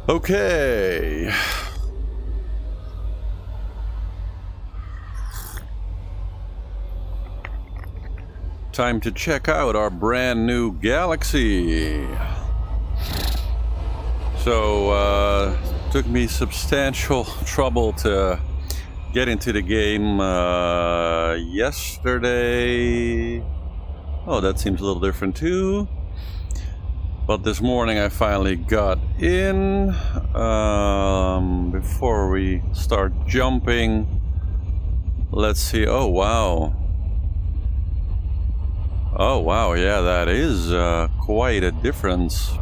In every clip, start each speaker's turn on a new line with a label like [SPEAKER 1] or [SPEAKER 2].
[SPEAKER 1] Okay. Time to check out our brand new galaxy. So, took me substantial trouble to get into the game yesterday. Oh, that seems a little different too. But this morning I finally got in. Before we start jumping, let's see. Oh wow. Oh wow, yeah, that is quite a difference.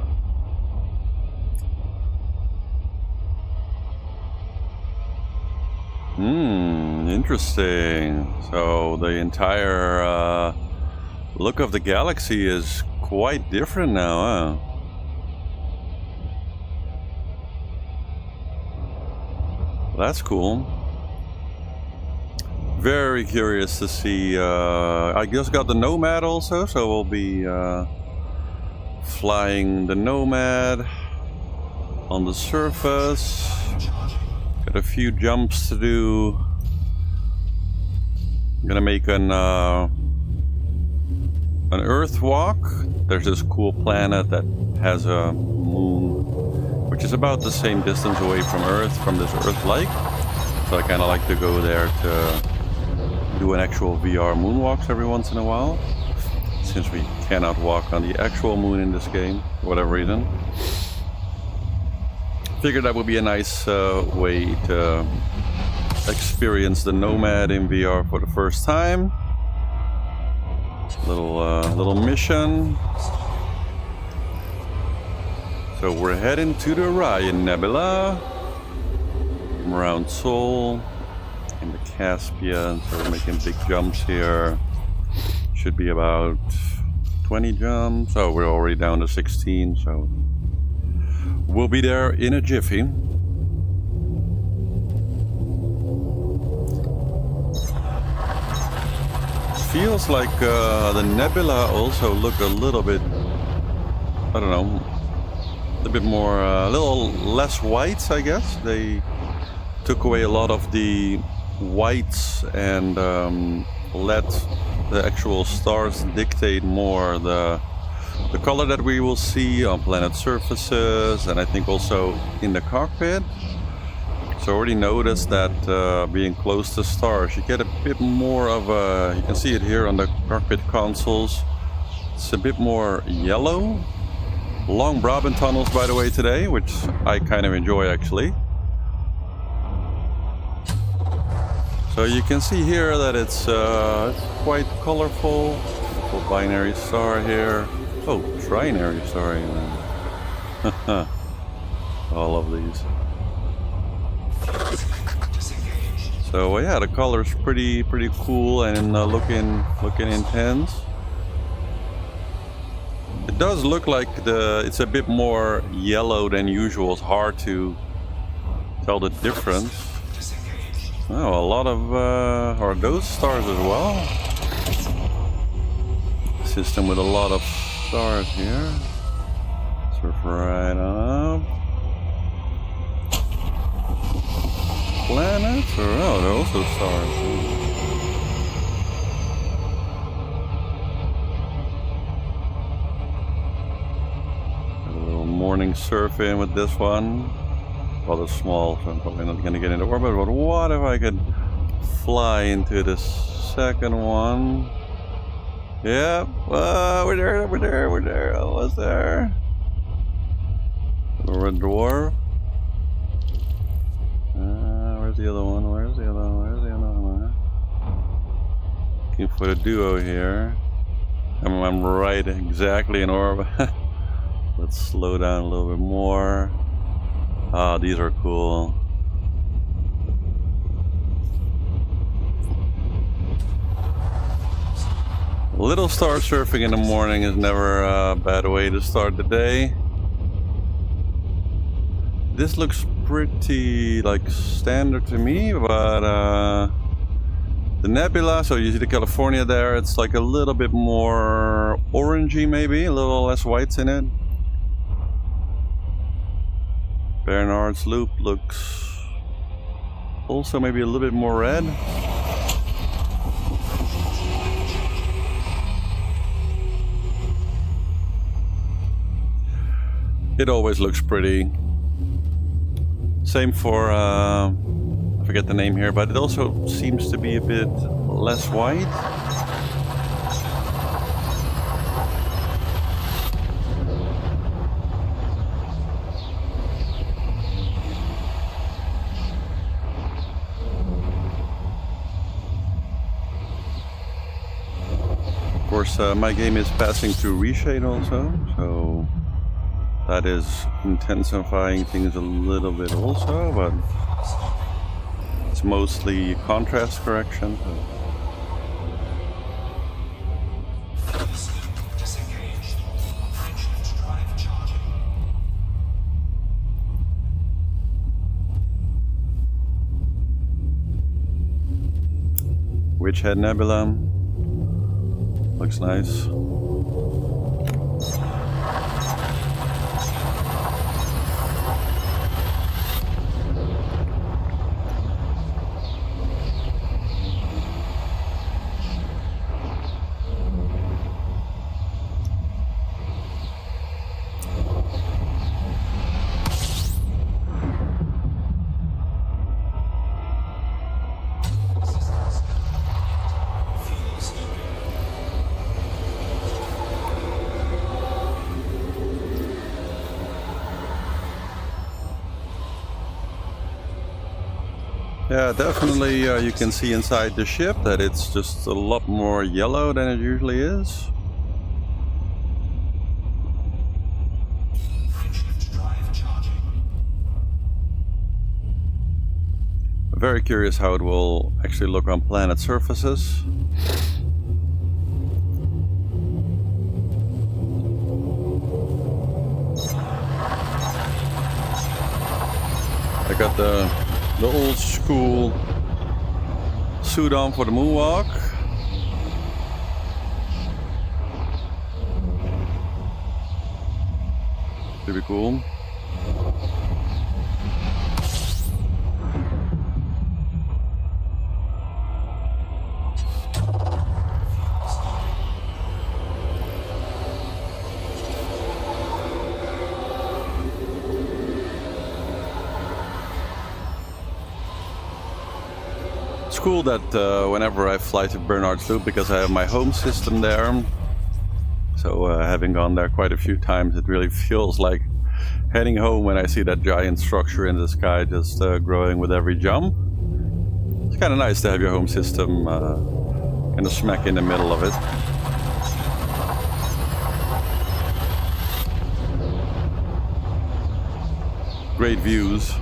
[SPEAKER 1] Interesting. So the entire look of the galaxy is quite different now, huh? That's cool. Very curious to see. I just got the NOMAD also, so we'll be flying the NOMAD on the surface. Got a few jumps to do. I'm gonna make an Earth walk. There's this cool planet that has a moon, which is about the same distance away from Earth, from this Earth lake. So I kind of like to go there to do an actual VR moonwalks every once in a while, since we cannot walk on the actual moon in this game for whatever reason. Figured that would be a nice way to experience the NOMAD in VR for the first time. Little mission. So we're heading to the Orion Nebula from around Sol in the Caspian. So we're making big jumps here. Should be about 20 jumps. Oh, we're already down to 16, so we'll be there in a jiffy. Feels like the nebula also look a little bit, I don't know, a bit more, a little less white, I guess. They took away a lot of the whites and let the actual stars dictate more the color that we will see on planet surfaces, and I think also in the cockpit. So I already noticed that being close to stars, you get a bit more of a, you can see it here on the cockpit consoles, it's a bit more yellow. Long Brabant tunnels, by the way, today, which I kind of enjoy actually. So you can see here that it's quite colorful. Little binary star here. Oh, trinary star even. All of these. So yeah, the color's pretty cool and looking intense. It does look like it's a bit more yellow than usual. It's hard to tell the difference. Oh, a lot of are those stars as well? System with a lot of stars here. Surf right up. Planets? Or oh, they're also stars. A little morning surfing with this one. Well, it's small, so I'm probably not going to get into orbit. But what if I could fly into the second one? Yeah, we're there, almost there. We're a dwarf. Where's the other one? Where's the other one? Looking for the duo here. I'm right exactly in orbit. Let's slow down a little bit more. Ah, these are cool. Little star surfing in the morning is never a bad way to start the day. This looks pretty like standard to me, but the nebula, so you see the California there, it's like a little bit more orangey maybe, a little less whites in it. Bernard's Loop looks also maybe a little bit more red. It always looks pretty. Same for, I forget the name here, but it also seems to be a bit less white. Of course, my game is passing through reshade also, so that is intensifying things a little bit also, but it's mostly contrast correction. Witchhead Nebula looks nice. Yeah, definitely you can see inside the ship that it's just a lot more yellow than it usually is. Very curious how it will actually look on planet surfaces. I got the old school suit on for the Moonwalk. Pretty cool. It's cool that whenever I fly to Bernard's Loop, because I have my home system there, so having gone there quite a few times, it really feels like heading home when I see that giant structure in the sky just growing with every jump. It's kind of nice to have your home system kind of smack in the middle of it. Great views.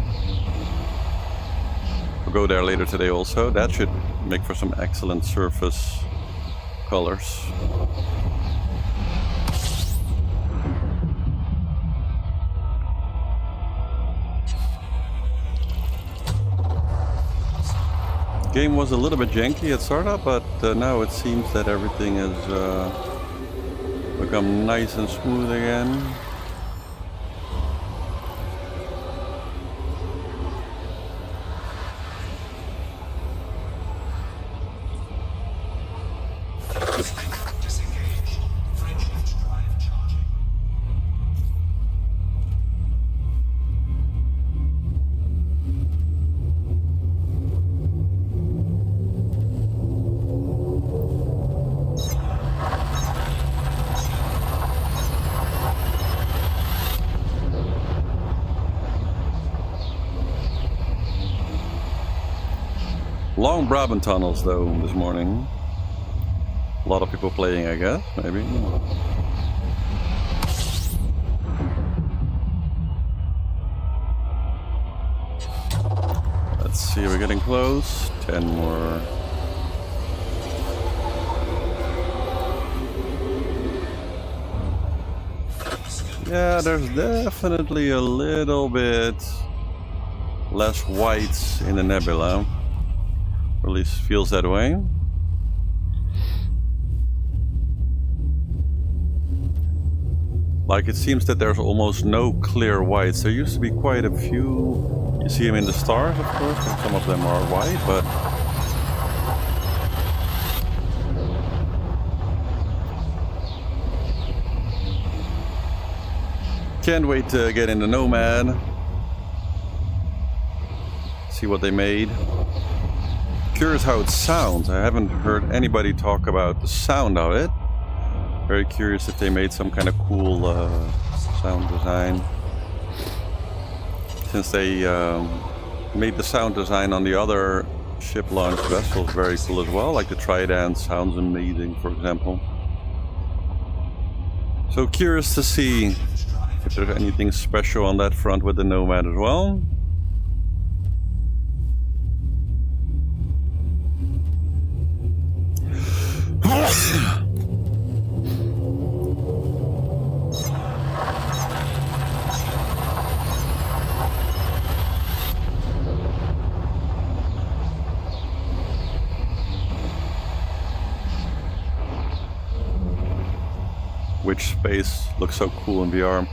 [SPEAKER 1] We'll go there later today also. That should make for some excellent surface colors. Game was a little bit janky at startup, but now it seems that everything has become nice and smooth again. Long Brabant tunnels though this morning. A lot of people playing, I guess, maybe. Let's see, we're getting close. 10 more. Yeah, there's definitely a little bit less whites in the nebula. Or at least feels that way. Like, it seems that there's almost no clear whites. There used to be quite a few. You see them in the stars, of course, and some of them are white, but can't wait to get in the Nomad. See what they made. Curious how it sounds. I haven't heard anybody talk about the sound of it. Very curious if they made some kind of cool sound design. Since they made the sound design on the other ship-launched vessels very cool as well, like the Trident sounds amazing, for example. So curious to see if there's anything special on that front with the Nomad as well. Which space looks so cool in VR.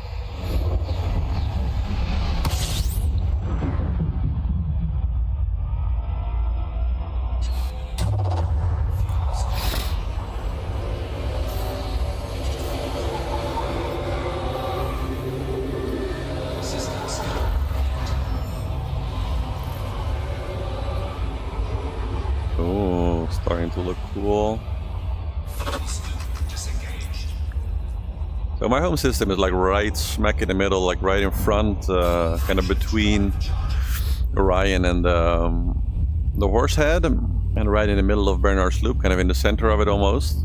[SPEAKER 1] Oh, starting to look cool. So my home system is like right smack in the middle, like right in front, kind of between Orion and the Horsehead, and right in the middle of Bernard's Loop, kind of in the center of it almost.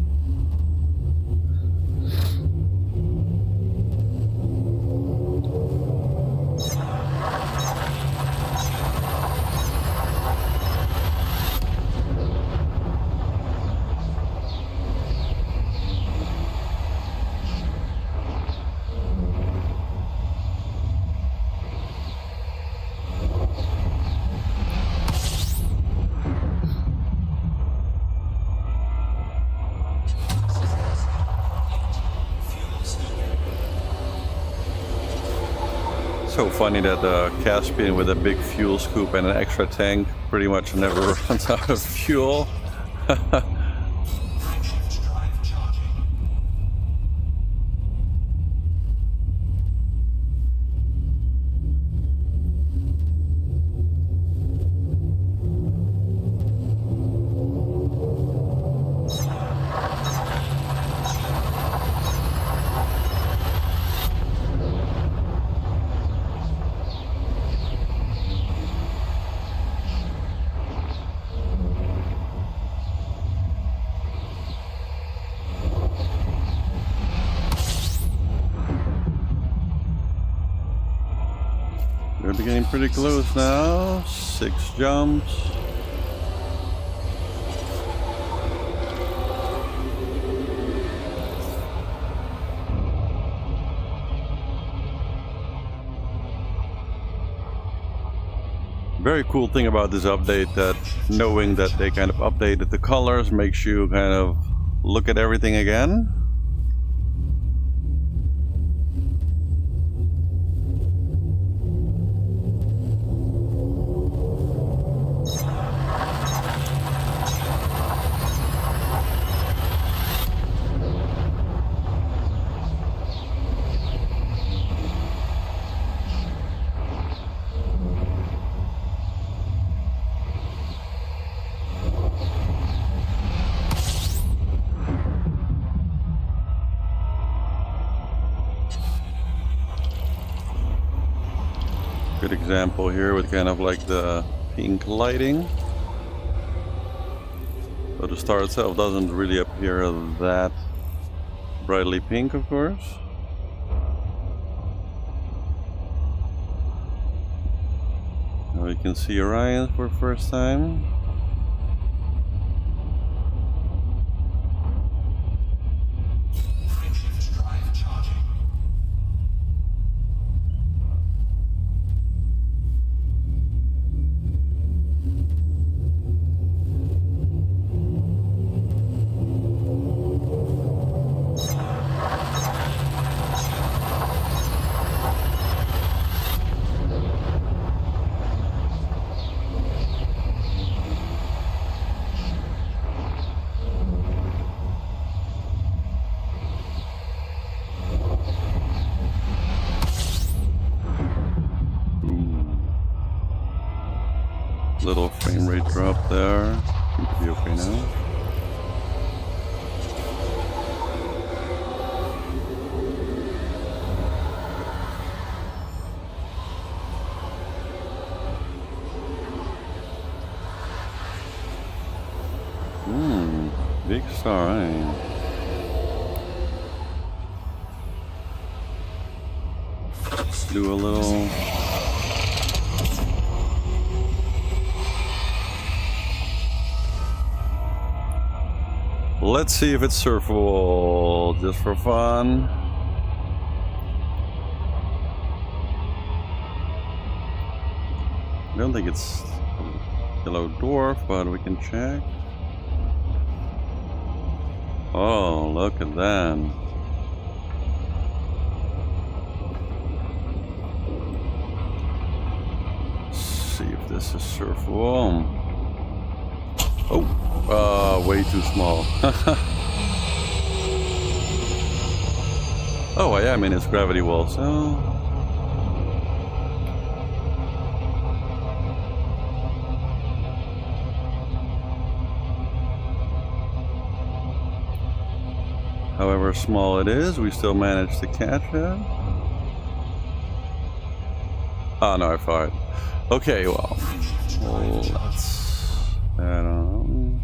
[SPEAKER 1] So funny that the Caspian with a big fuel scoop and an extra tank pretty much never runs out of fuel. We're getting pretty close now. 6 jumps. Very cool thing about this update, that knowing that they kind of updated the colors makes you kind of look at everything again. Good example here with kind of like the pink lighting. So the star itself doesn't really appear that brightly pink, of course. Now we can see Orion for the first time. Little frame rate drop there. Seems to be okay now. Big star, eh? Do a little. Let's see if it's surfable, just for fun. I don't think it's yellow dwarf, but we can check. Oh, look at that. Let's see if this is surfable. Oh, way too small. Oh, I am in its gravity well, so... However small it is, we still managed to catch it. Oh no, I fired. Okay, well, let's add on.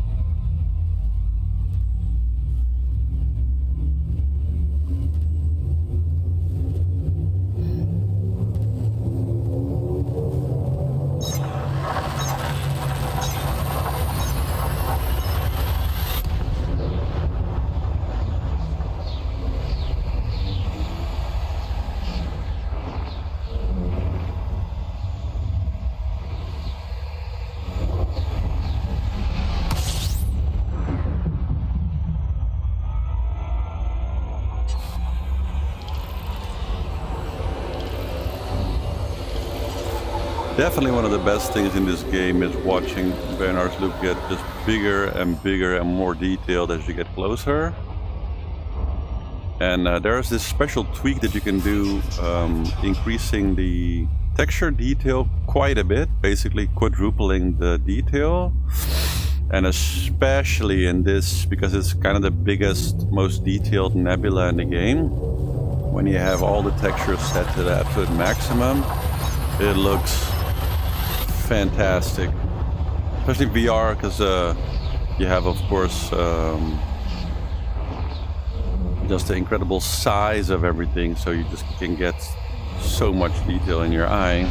[SPEAKER 1] Definitely one of the best things in this game is watching Bernard's loop get just bigger and more detailed as you get closer. And there's this special tweak that you can do, increasing the texture detail quite a bit, basically quadrupling the detail. And especially in this, because it's kind of the biggest, most detailed nebula in the game, when you have all the textures set to the absolute maximum, it looks fantastic, especially VR, because you have, of course, just the incredible size of everything, so you just can get so much detail in your eye.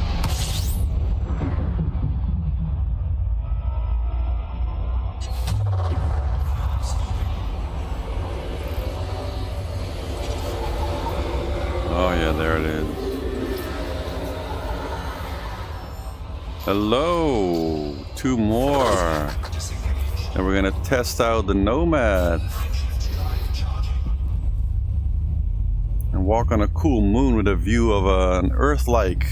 [SPEAKER 1] Oh yeah, there it is. Hello, 2 more, and we're gonna test out the NOMAD and walk on a cool moon with a view of an Earth-like,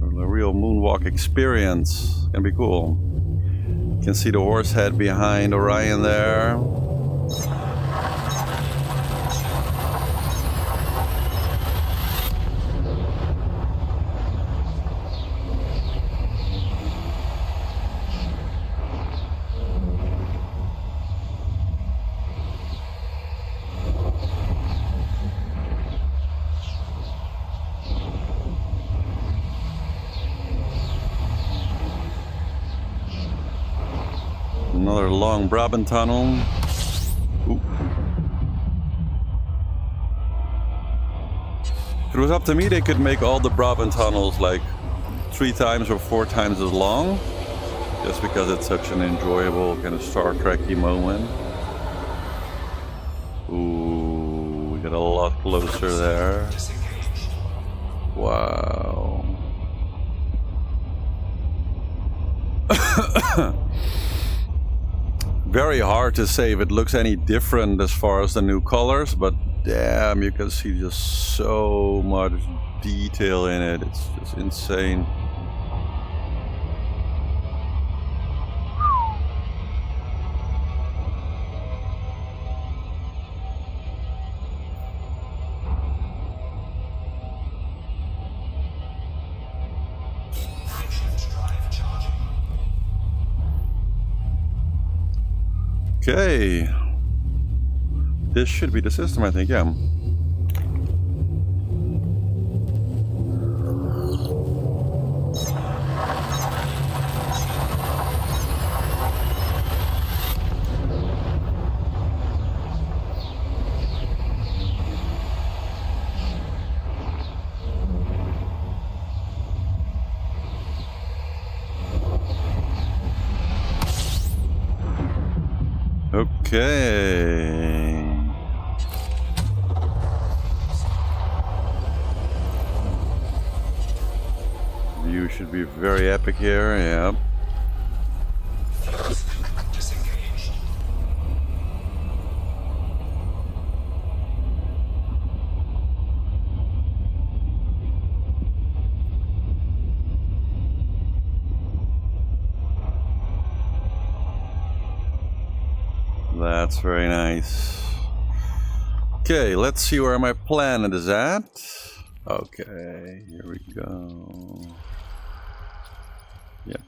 [SPEAKER 1] a real moonwalk experience. Gonna be cool. You can see the horse head behind Orion there. Another long Brabant tunnel. Ooh. If it was up to me, they could make all the Brabant tunnels like 3 times or 4 times as long, just because it's such an enjoyable kind of Star Trek-y moment. Ooh, we got a lot closer there. Wow. Very hard to say if it looks any different as far as the new colors, but damn, you can see just so much detail in it. It's just insane. Okay. This should be the system, I think, yeah. Okay. View should be very epic here, yeah. That's very nice. Okay, let's see where my planet is at. Okay, here we go. Yep.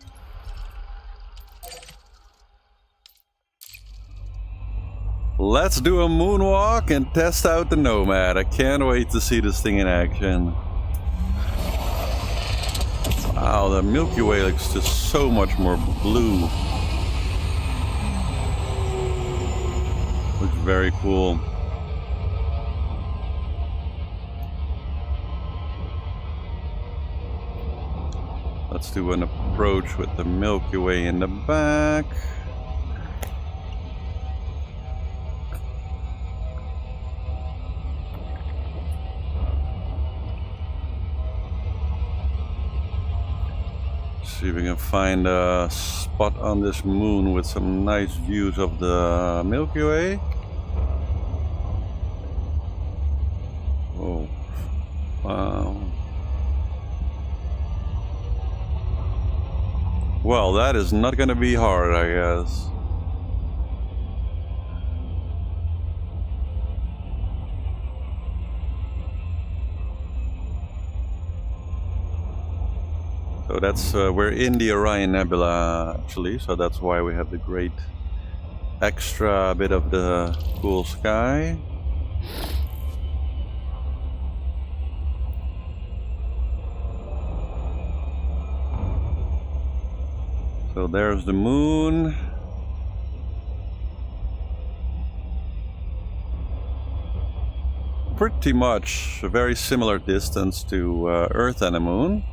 [SPEAKER 1] Let's do a moonwalk and test out the Nomad. I can't wait to see this thing in action. Wow, the Milky Way looks just so much more blue. Looks very cool. Let's do an approach with the Milky Way in the back. See if we can find a spot on this moon with some nice views of the Milky Way. Oh, wow. Well, that is not going to be hard, I guess. So that's, we're in the Orion Nebula actually, so that's why we have the great extra bit of the cool sky. So there's the moon. Pretty much a very similar distance to Earth and the moon.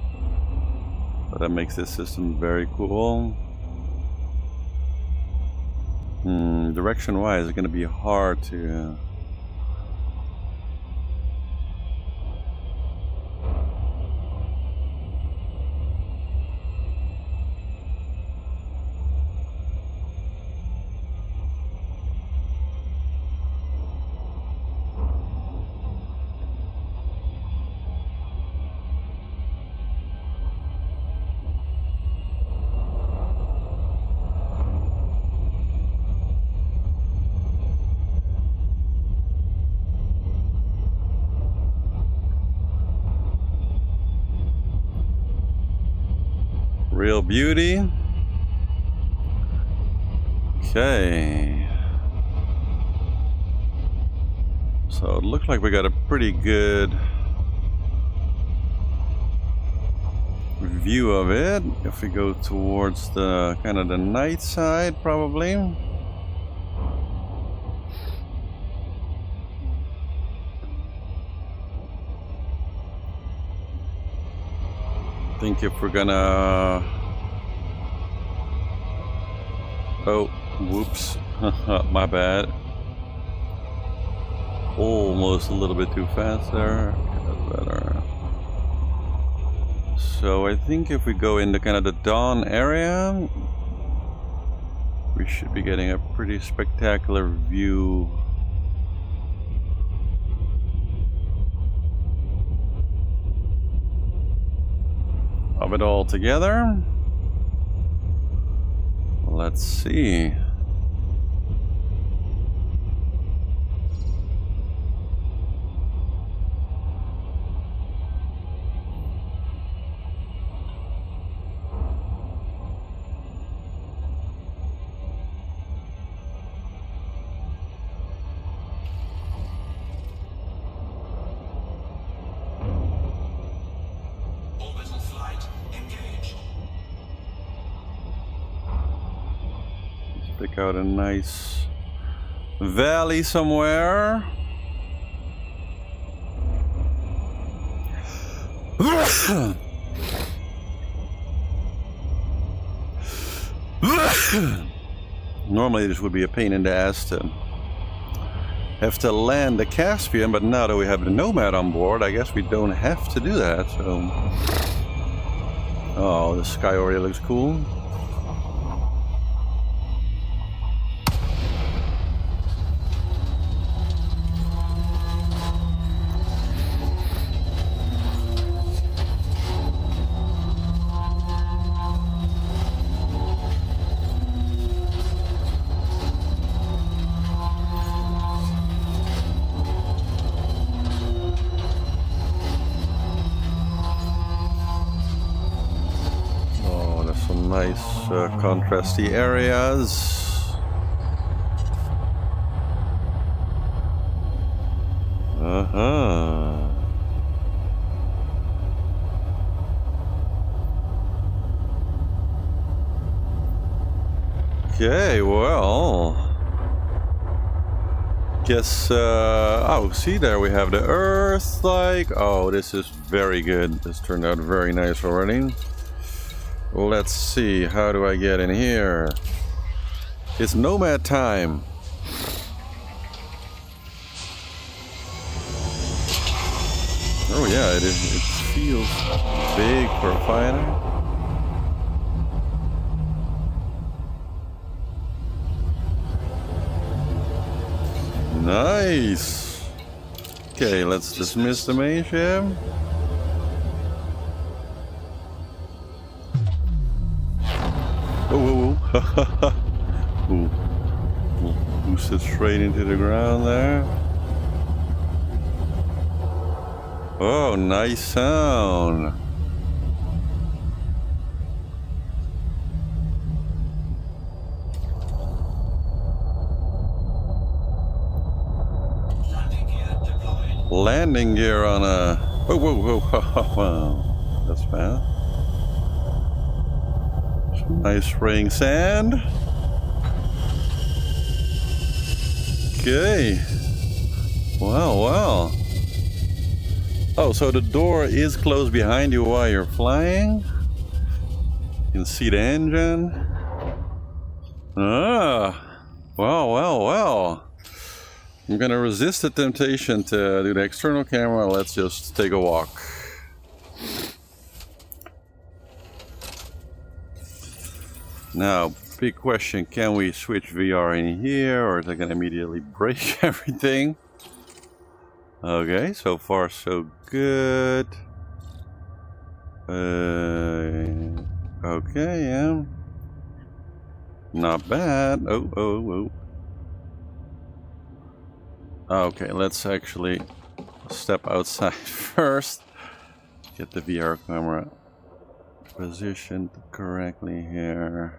[SPEAKER 1] So that makes this system very cool. Direction-wise, it's going to be hard to... Real beauty. Okay. So it looks like we got a pretty good view of it. If we go towards the kind of the night side, probably. I think if we're gonna... Oh, whoops. My bad. Almost a little bit too fast there. Okay, that's better. So I think if we go into kind of the dawn area, we should be getting a pretty spectacular view. Of it all together. Let's see. Pick out a nice valley somewhere. Normally this would be a pain in the ass to have to land the Caspian, but now that we have the Nomad on board, I guess we don't have to do that, so... Oh, the sky already looks cool. Nice contrasty areas. Okay, well, guess oh, see, there we have the Earth. Like, oh, this is very good. This turned out very nice already. Let's see, how do I get in here? It's Nomad time. Oh yeah, it feels big for a fighter. Nice. Okay, let's dismiss the main ship. Ooh. Boost it straight into the ground there. Oh, nice sound. Landing gear on a... Whoa. That's fast. Nice spraying sand. Okay. Wow. Oh, so the door is closed behind you while you're flying. You can see the engine. Well. I'm gonna resist the temptation to do the external camera. Let's just take a walk. Now, big question, can we switch VR in here, or is it going to immediately break everything? Okay, so far so good. Okay, yeah. Not bad. Oh. Okay, let's actually step outside first. Get the VR camera positioned correctly here.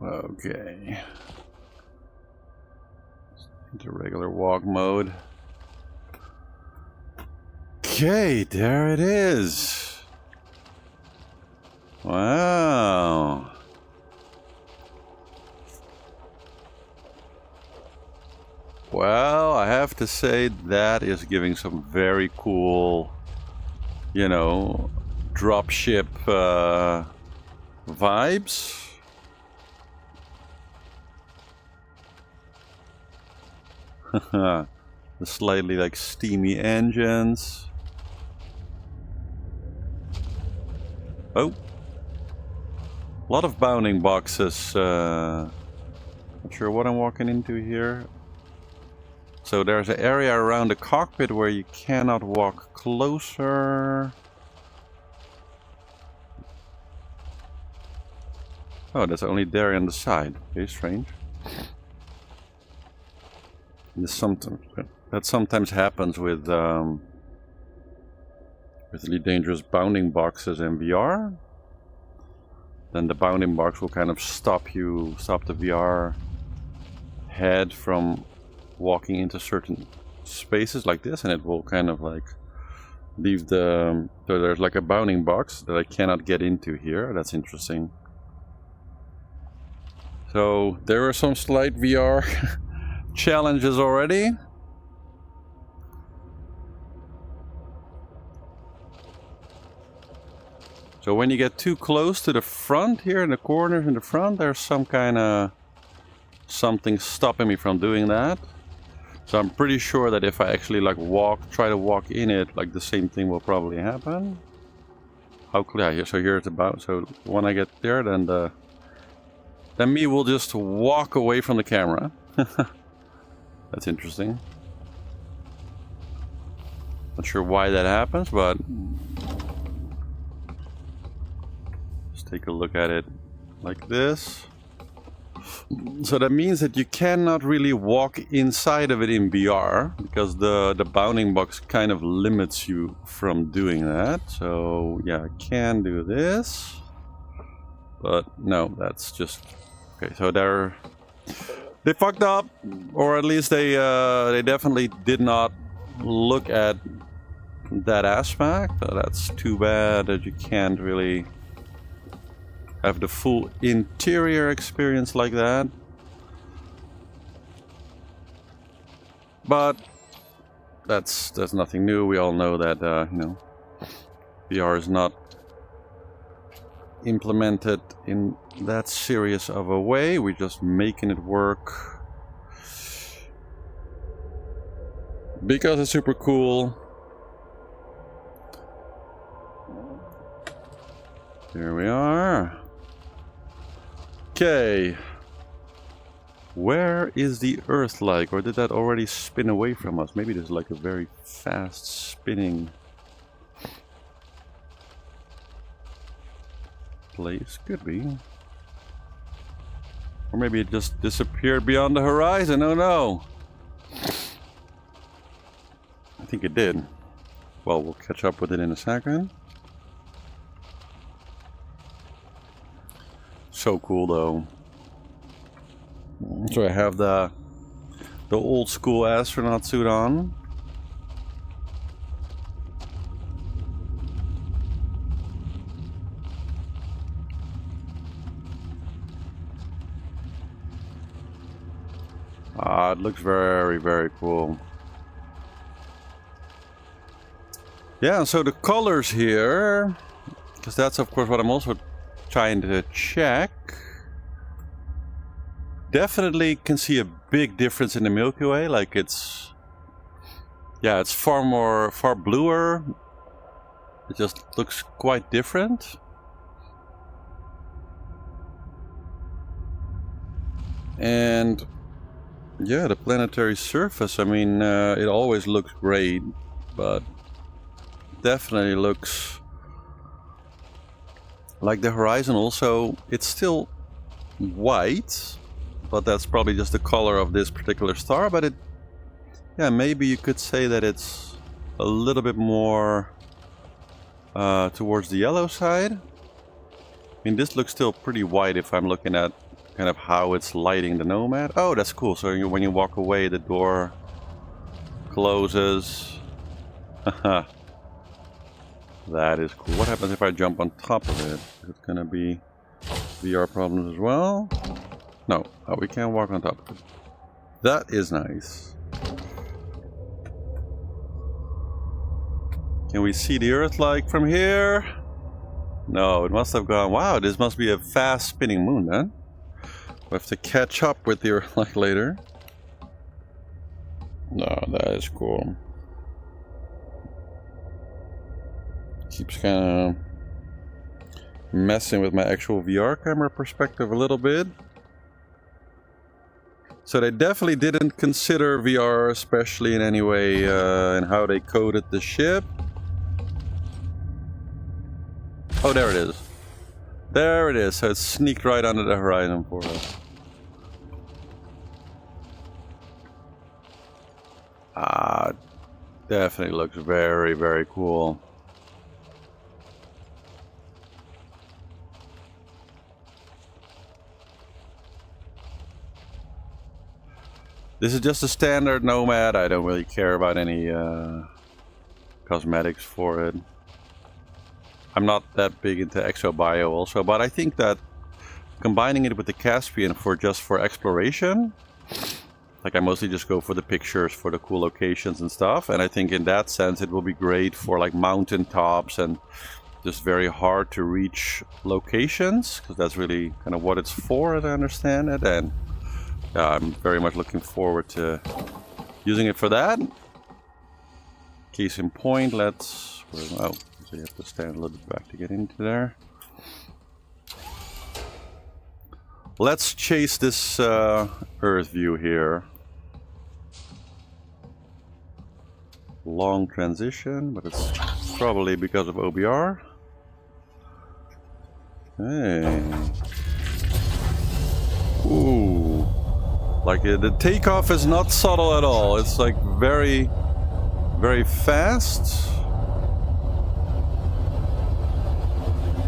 [SPEAKER 1] Okay. Into regular walk mode. Okay, there it is. Wow. Well, I have to say that is giving some very cool, you know, dropship vibes. The slightly like steamy engines. Oh, a lot of bounding boxes. Not sure what I'm walking into here. So there's an area around the cockpit where you cannot walk closer. Oh, that's only there on the side. Okay, strange. That sometimes happens with really dangerous bounding boxes in VR. Then the bounding box will kind of stop the VR head from walking into certain spaces like this, and it will kind of like leave the... So there's like a bounding box that I cannot get into here. That's interesting. So there are some slight VR challenges already. So when you get too close to the front here, in the corners in the front, there's some kind of something stopping me from doing that. So I'm pretty sure that if I actually like try to walk in it, like the same thing will probably happen. How clear? Yeah, so here it's about. So when I get there, then me will just walk away from the camera. That's interesting. Not sure why that happens, but let's take a look at it like this. So that means that you cannot really walk inside of it in VR, because the bounding box kind of limits you from doing that. So yeah, I can do this, but no, that's just okay. So they fucked up, or at least they definitely did not look at that aspect. So that's too bad that you can't really have the full interior experience like that. But that's nothing new. We all know that you know, VR is not implemented in that serious of a way. We're just making it work because it's super cool. Here we are. Okay. Where is the Earth like? Or did that already spin away from us? Maybe there's like a very fast spinning place. Could be. Or maybe it just disappeared beyond the horizon. Oh no. I think it did. Well, we'll catch up with it in a second. So cool though. So I have the old school astronaut suit on. It looks very, very cool. Yeah, so the colors here, because that's of course what I'm also trying to check. Definitely can see a big difference in the Milky Way. Like it's far bluer. It just looks quite different. And yeah, the planetary surface, I mean, it always looks great, but definitely looks like the horizon also. It's still white, but that's probably just the color of this particular star. But yeah, maybe you could say that it's a little bit more towards the yellow side. I mean, this looks still pretty white if I'm looking at kind of how it's lighting the Nomad. Oh, that's cool. So when you walk away, the door closes. Haha. That is cool. What happens if I jump on top of it? Is it gonna be VR problems as well? No. Oh, we can't walk on top of it. That is nice. Can we see the Earth like from here? No, it must have gone. Wow, this must be a fast spinning moon then. We have to catch up with the Earth like later. No, that is cool. Keeps kind of messing with my actual VR camera perspective a little bit. So they definitely didn't consider VR, especially in any way, in how they coded the ship. Oh, there it is. There it is. So it's sneaked right under the horizon for us. Definitely looks very, very cool. This is just a standard Nomad. I don't really care about any cosmetics for it. I'm not that big into exobio also, but I think that combining it with the Caspian for exploration, like I mostly just go for the pictures, for the cool locations and stuff, and I think in that sense it will be great for like mountain tops and just very hard to reach locations, because that's really kind of what it's for, as I understand it. And I'm very much looking forward to using it for that. Case in point, let's... oh, so you have to stand a little bit back to get into there. Let's chase this Earth view here. Long transition, but it's probably because of OBR. Hey. Ooh. Like the takeoff is not subtle at all. It's like very, very fast.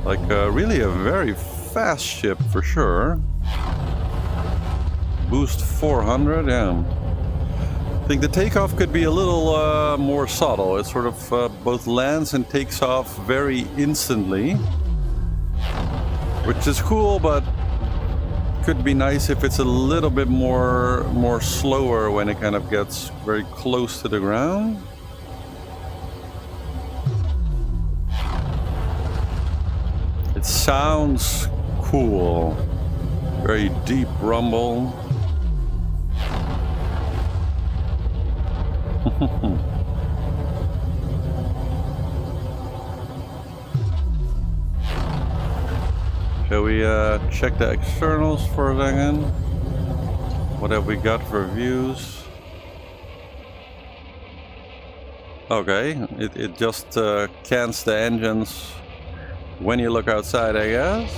[SPEAKER 1] Like really a very fast ship for sure. Boost 400, yeah. I think the takeoff could be a little more subtle. It sort of both lands and takes off very instantly, which is cool, but could be nice if it's a little bit more slower when it kind of gets very close to the ground. It sounds cool. Very deep rumble. Shall we check the externals for a second? What have we got for views? Okay, it just cans the engines when you look outside, I guess.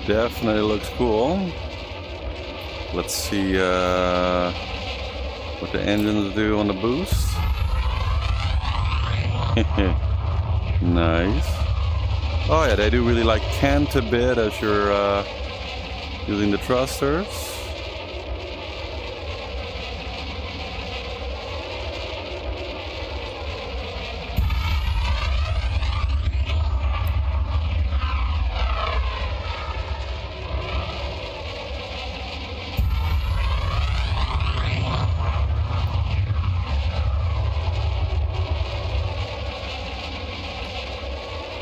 [SPEAKER 1] Definitely looks cool. Let's see what the engines do on the boost. Nice. Oh yeah, they do really like cant a bit as you're using the thrusters.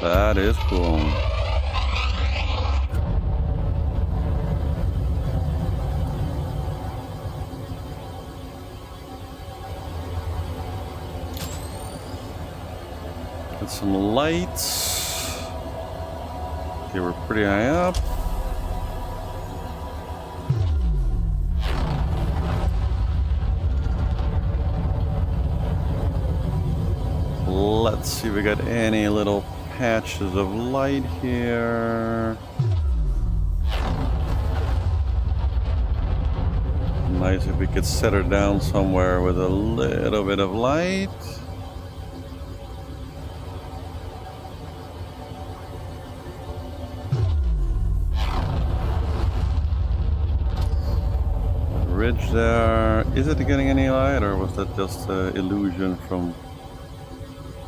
[SPEAKER 1] That is cool. Got some lights. Okay, we're pretty high up. Let's see if we got any little patches of light here. Nice if we could set her down somewhere with a little bit of light. Ridge there. Is it getting any light, or was that just an illusion from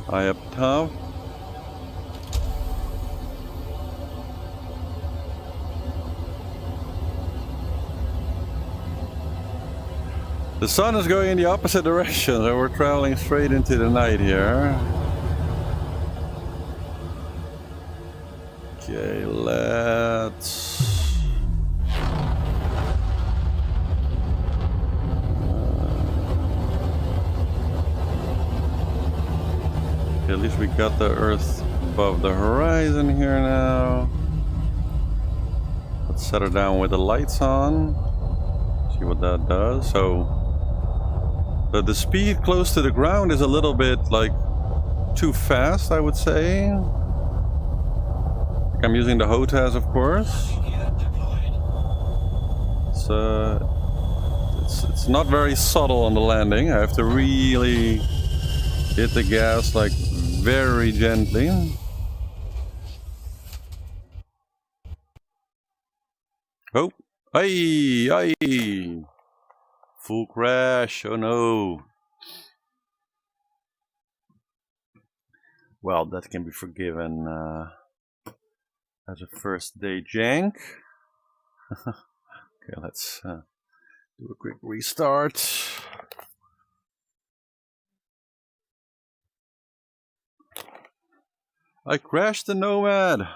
[SPEAKER 1] high up top? The sun is going in the opposite direction, so we're traveling straight into the night here. Okay, let's... okay, at least because we got the Earth above the horizon here now. Let's set her down with the lights on. See what that does. So the speed close to the ground is a little bit like too fast, I would say. Like I'm using the HOTAS, of course. It's not very subtle on the landing. I have to really hit the gas like very gently. Oh, aye, aye. Full crash, oh no. Well, that can be forgiven as a first day jank. Okay, let's do a quick restart. I crashed the NOMAD.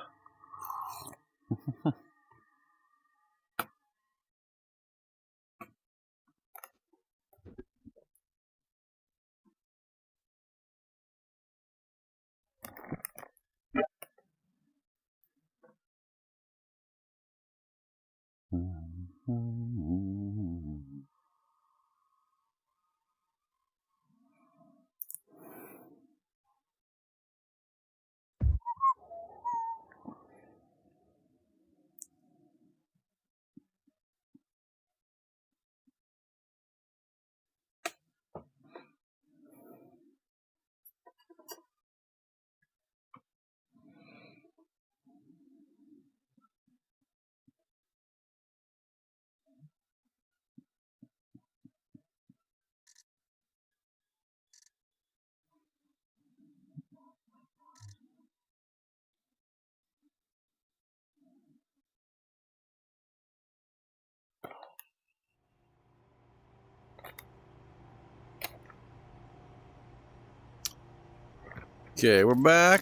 [SPEAKER 1] Okay, we're back.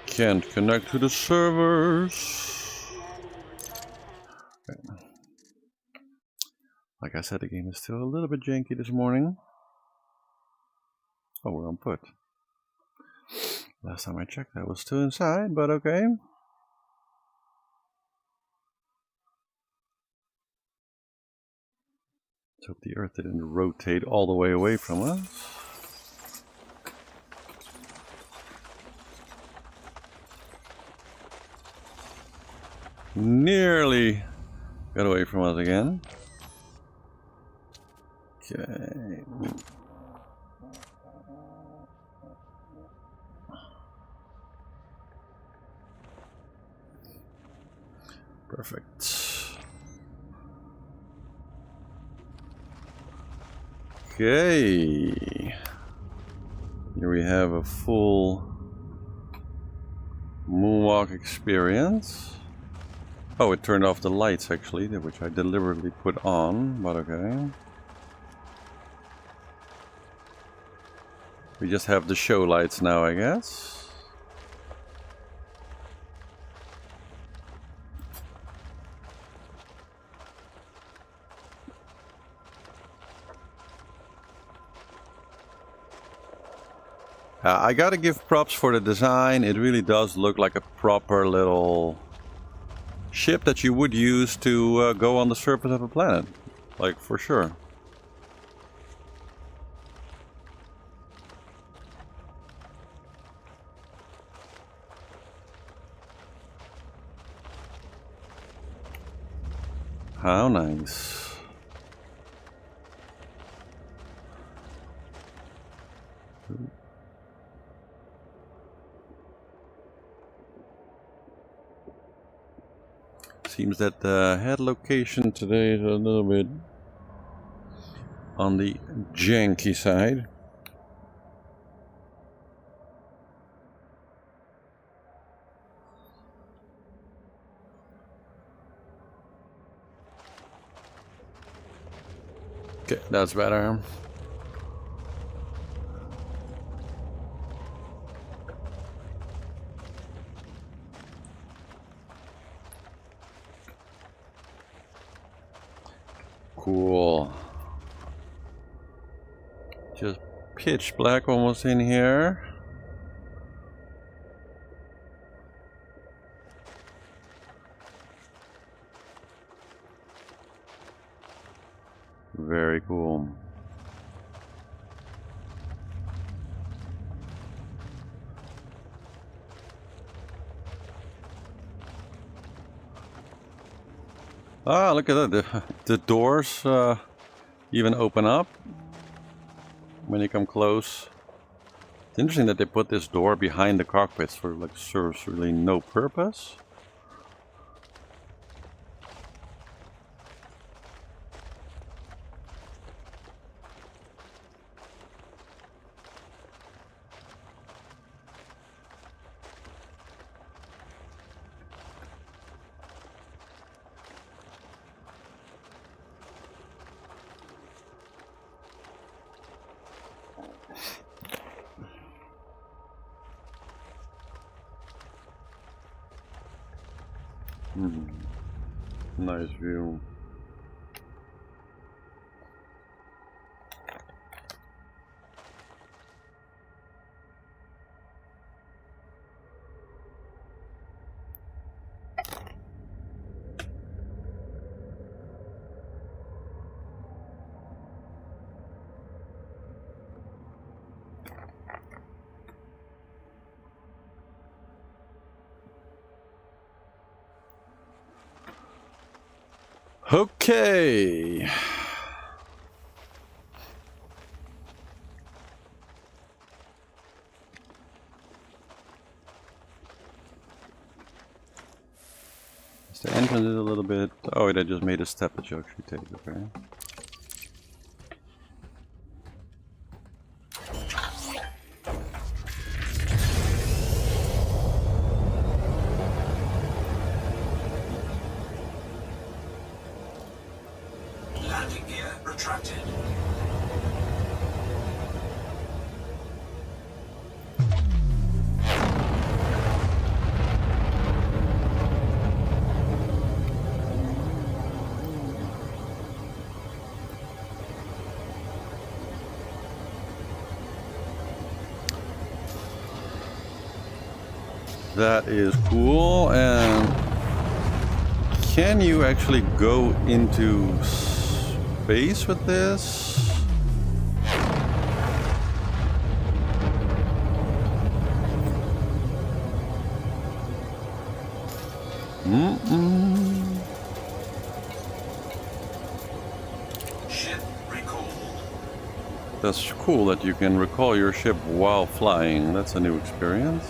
[SPEAKER 1] Can't connect to the servers. Okay. Like I said, the game is still a little bit janky this morning. Oh, we're on put. Last time I checked, I was still inside, but okay. Let's hope the Earth didn't rotate all the way away from us. Nearly got away from us again. Okay. Perfect. Okay. Here we have a full Moonwalk experience. Oh, it turned off the lights actually, which I deliberately put on, but okay. We just have the show lights now, I guess. I gotta give props for the design. It really does look like a proper little ship that you would use to go on the surface of a planet. Like, for sure. How nice. Seems that the head location today is a little bit on the janky side. Okay, that's better. Cool. Just pitch black almost in here. Very cool. Ah, look at that. The doors even open up when you come close. It's interesting that they put this door behind the cockpits for like serves really no purpose. Nice view. Okay. The entrance is a little bit... Oh, they just made a step that you actually take, okay.
[SPEAKER 2] Landing gear retracted.
[SPEAKER 1] That is cool. And can you actually go into space with this?
[SPEAKER 2] Ship recalled.
[SPEAKER 1] That's cool that you can recall your ship while flying. That's a new experience.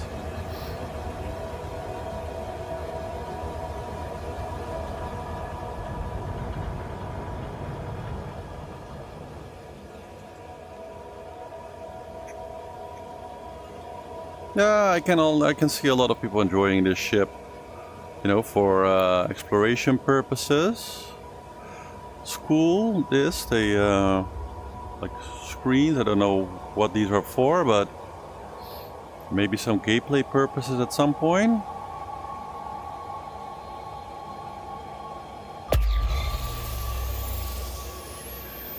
[SPEAKER 1] Yeah, I can see a lot of people enjoying this ship, you know, for exploration purposes. It's cool. They like screens. I don't know what these are for, but maybe some gameplay purposes at some point.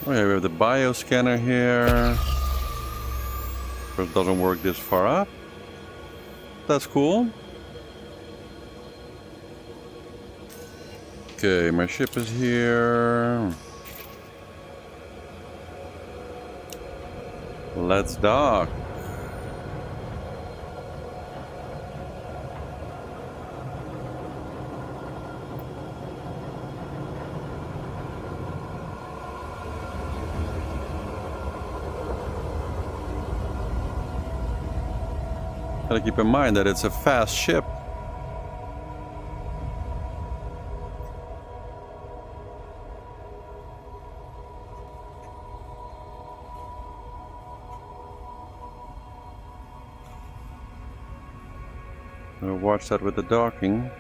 [SPEAKER 1] Oh yeah, we have the bioscanner here. Of course, it doesn't work this far up. That's cool. Okay, my ship is here. Let's dock. Gotta keep in mind that it's a fast ship. I'll watch that with the docking.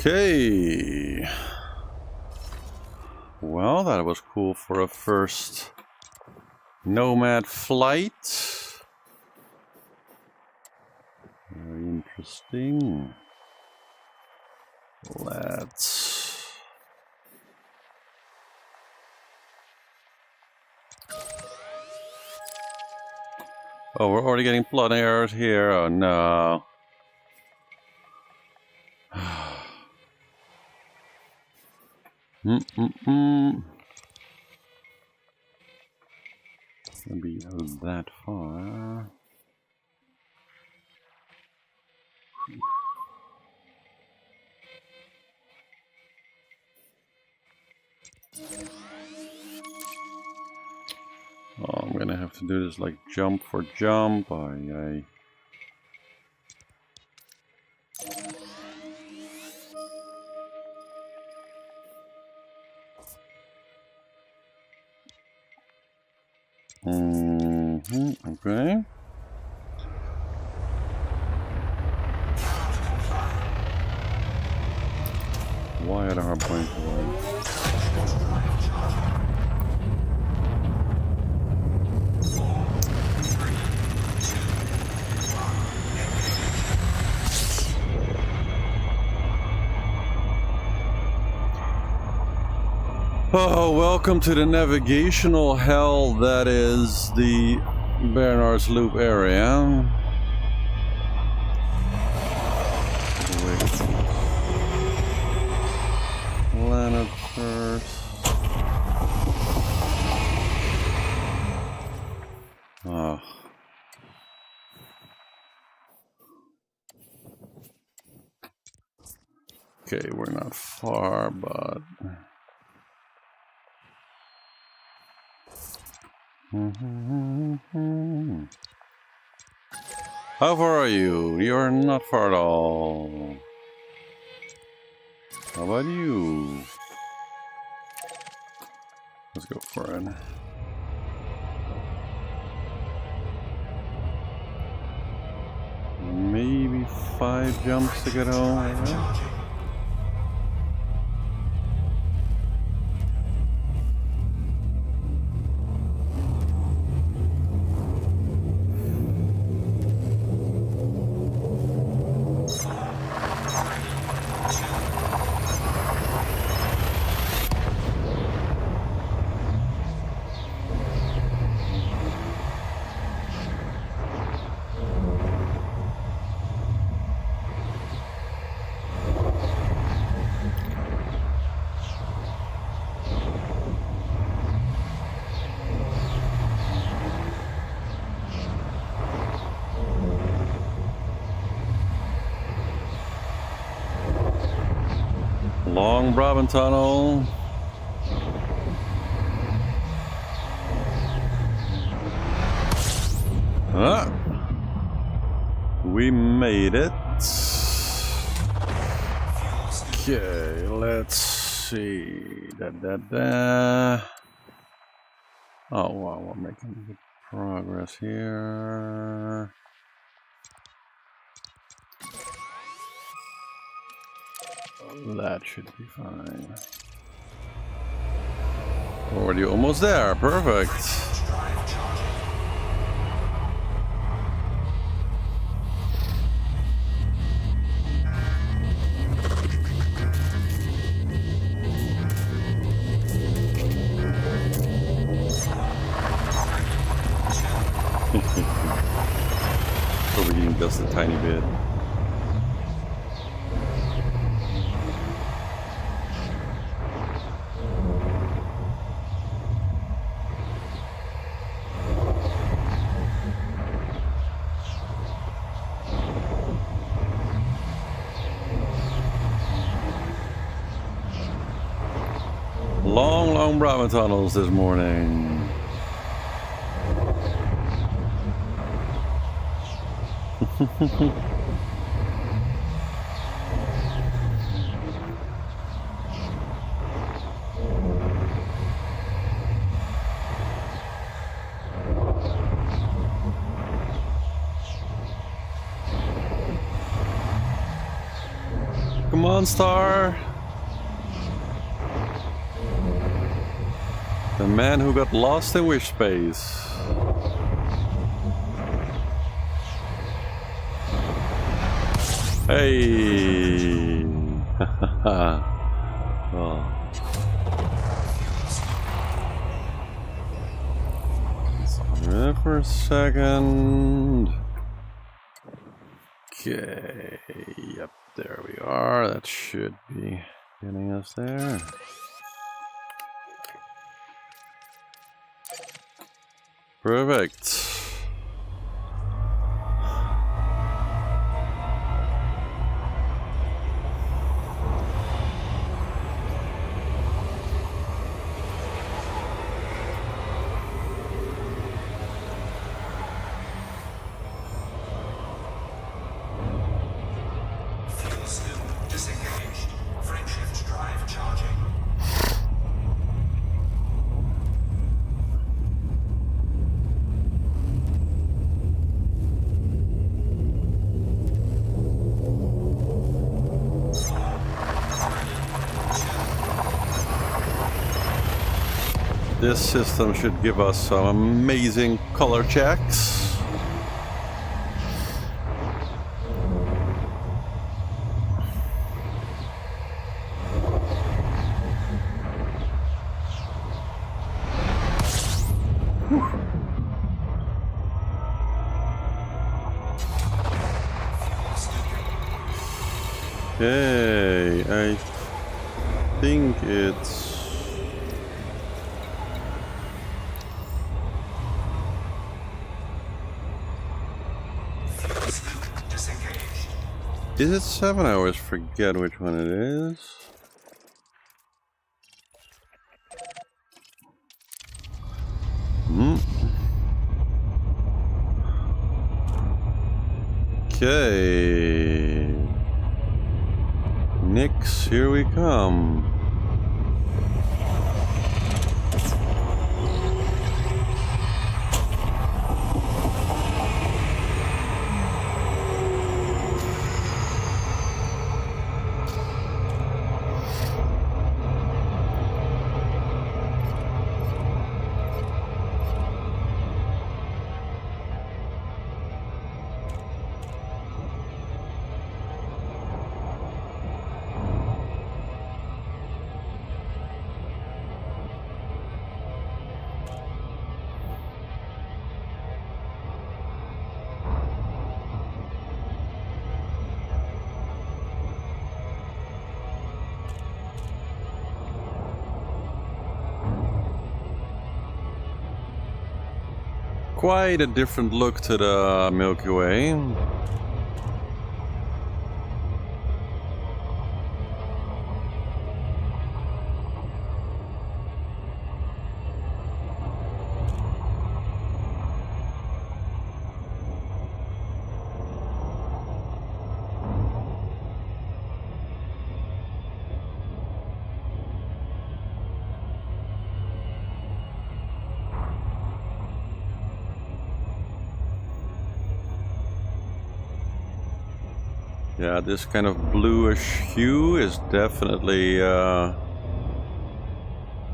[SPEAKER 1] Okay. Well, that was cool for a first NOMAD flight. Very interesting. Let's... Oh, we're already getting plot errors here. Oh no. Maybe that far. Oh, I'm gonna have to do this like jump for jump. Aye. Okay. Why are the hard points away? Oh, welcome to the navigational hell that is the Bernard's Loop area. Planet first. Oh. Okay, we're not far, but... How far are you? You're not far at all. How about you? Let's go for it. Maybe 5 jumps to get home. Right? Long Brabant Tunnel. We made it. Okay, let's see. Oh wow, we're making good progress here. That should be fine. Already almost there. Perfect. Overheating just a tiny bit. Long Brabant tunnels this morning. Come on, Star. The man who got lost in wish space. Hey! Oh. For a second. Okay, yep, there we are. That should be getting us there. Perfect.
[SPEAKER 2] Fuel sloop disengaged. Frameshift drive charging.
[SPEAKER 1] This system should give us some amazing color checks. Okay, I think it's...
[SPEAKER 2] Fuel sloop disengaged.
[SPEAKER 1] Is it 7 hours? Forget which one it is. Okay. Nix, here we come. Quite a different look to the Milky Way. Yeah, this kind of bluish hue is definitely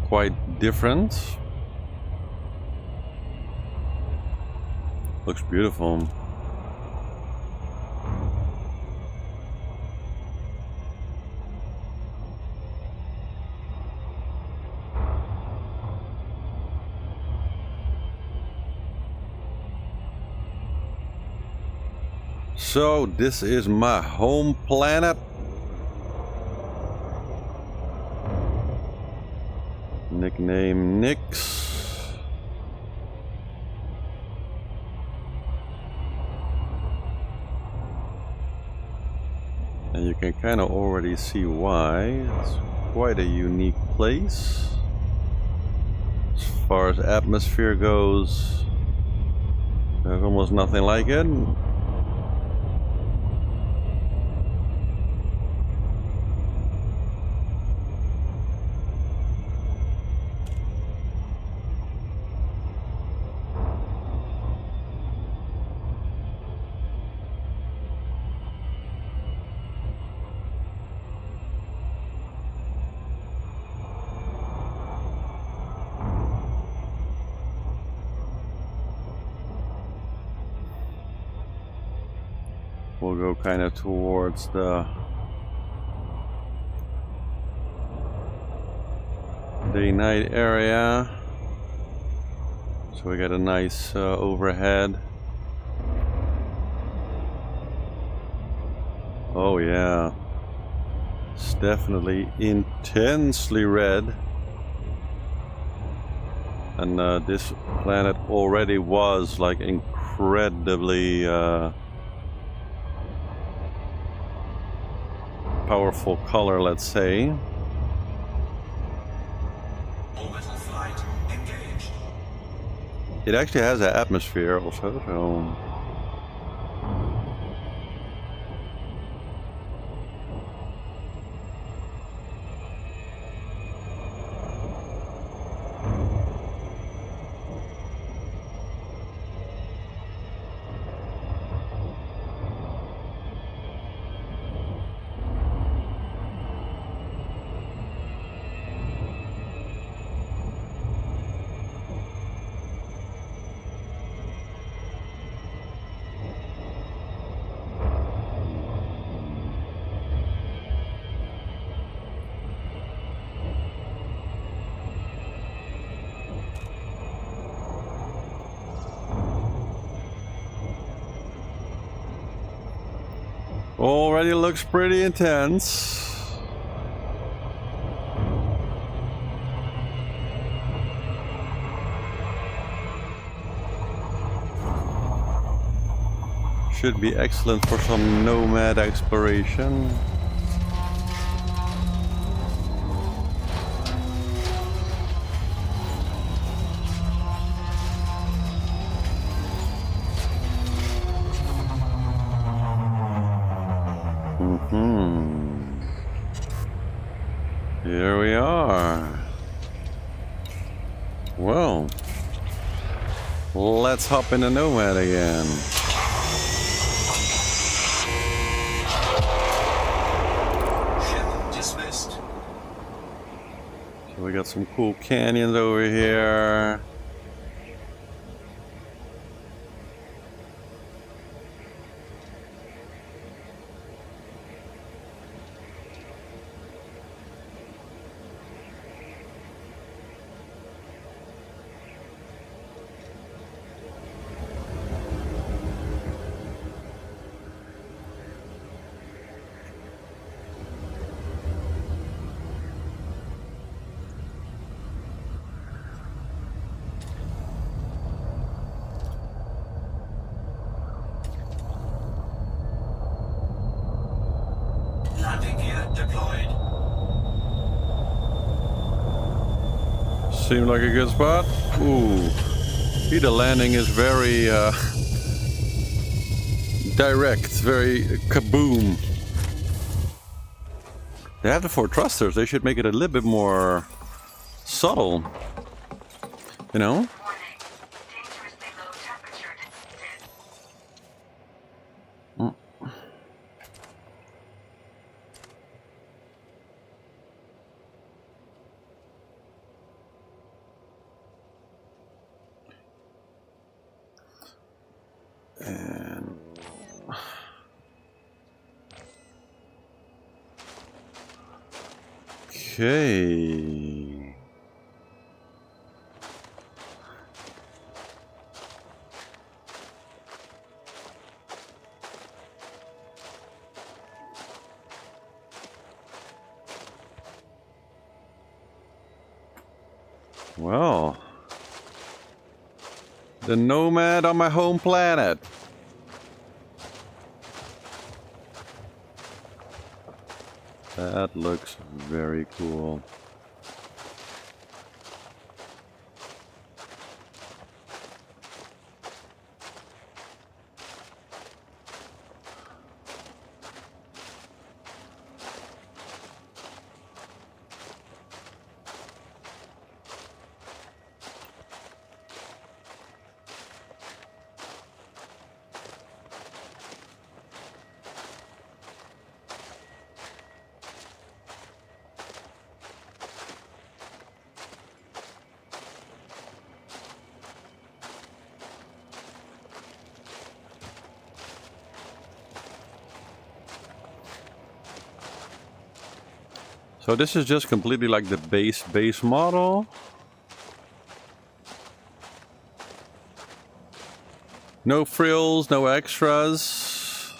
[SPEAKER 1] quite different. Looks beautiful. So this is my home planet. Nickname Nix. And you can kind of already see why. It's quite a unique place. As far as atmosphere goes, there's almost nothing like it. we'll go kind of towards the day-night area. So we got a nice overhead. Oh yeah. It's definitely intensely red. And this planet already was like incredibly powerful color, let's say.
[SPEAKER 2] Orbital flight engaged.
[SPEAKER 1] It actually has an atmosphere also, so... Already looks pretty intense. Should be excellent for some nomad exploration. Here we are. Well, let's hop in the Nomad again.
[SPEAKER 2] Ship dismissed.
[SPEAKER 1] So we got some cool canyons over here.
[SPEAKER 2] Landing gear deployed.
[SPEAKER 1] Seemed like a good spot. Ooh. See, the landing is very direct, very kaboom. They have the 4 thrusters. They should make it a little bit more subtle. You know?
[SPEAKER 3] Warning. Dangerously low temperature detected.
[SPEAKER 1] And okay. Well, the Nomad on my home planet. That looks very cool. So this is just completely like the base model. No frills, no extras.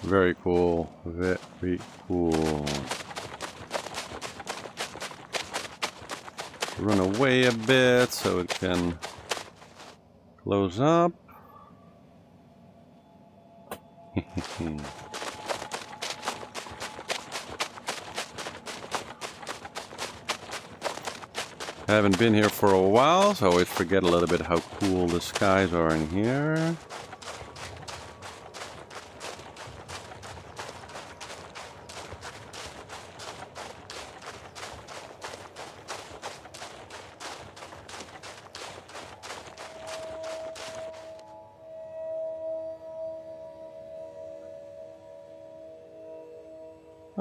[SPEAKER 1] Very cool. Very cool. Run away a bit so it can close up. Haven't been here for a while, so I always forget a little bit how cool the skies are in here.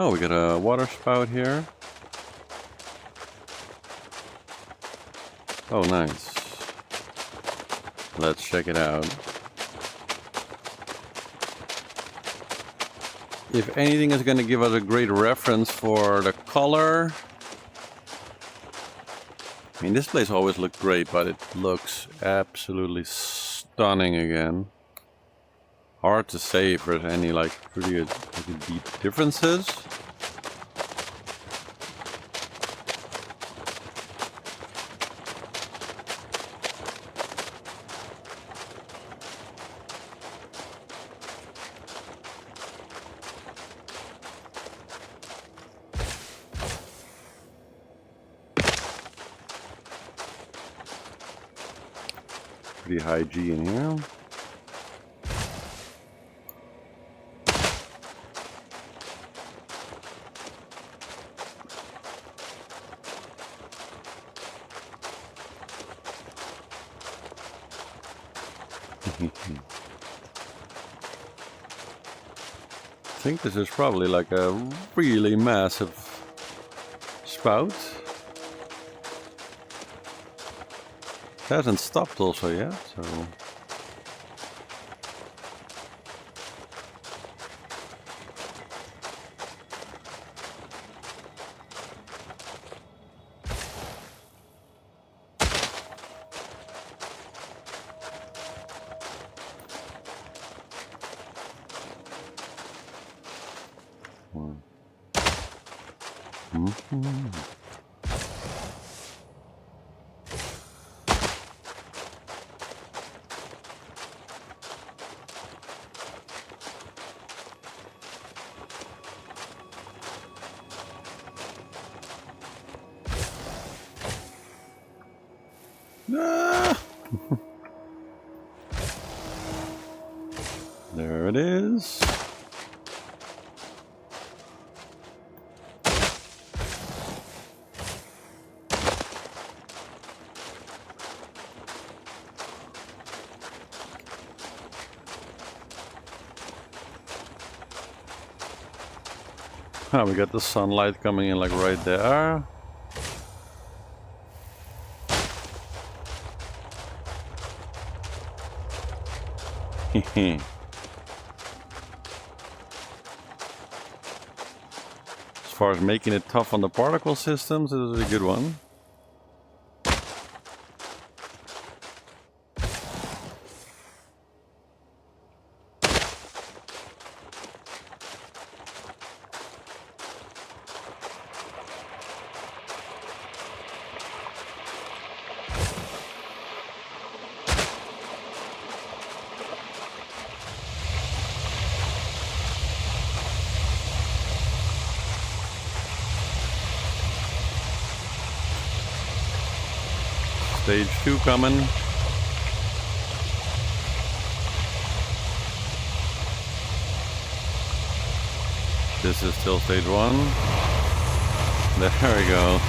[SPEAKER 1] Oh, we got a water spout here. Oh, nice. Let's check it out. If anything is going to give us a great reference for the color. I mean, this place always looked great, but it looks absolutely stunning again. Hard to say if there's any like pretty deep differences. Pretty high G in here. I think this is probably like a really massive spout. It hasn't stopped also yet, so... Ah! There it is. Ah, we got the sunlight coming in like right there. As far as making it tough on the particle systems, it is a good one. Stage 2 coming. This is still stage 1. There we go.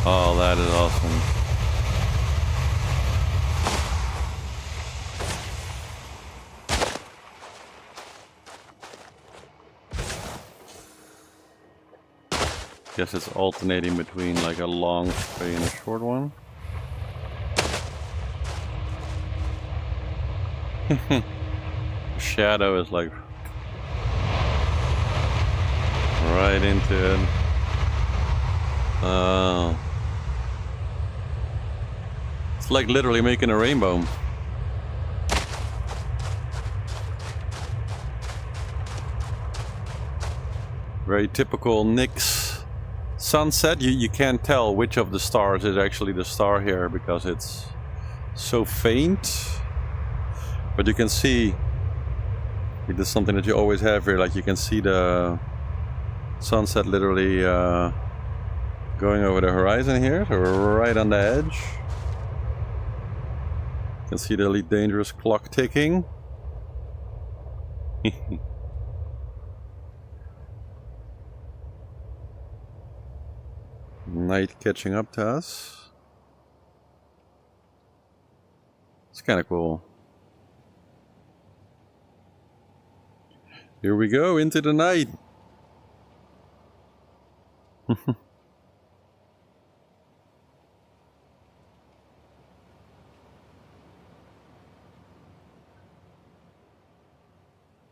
[SPEAKER 1] Oh, that is awesome. Guess it's alternating between like a long spray and a short one. Shadow is like right into it. It's like literally making a rainbow. Very typical Nyx sunset. You can't tell which of the stars is actually the star here because it's so faint. But you can see, it is something that you always have here, like you can see the sunset literally going over the horizon here, so right on the edge. You can see the Elite Dangerous clock ticking. Night catching up to us. It's kind of cool. Here we go into the night.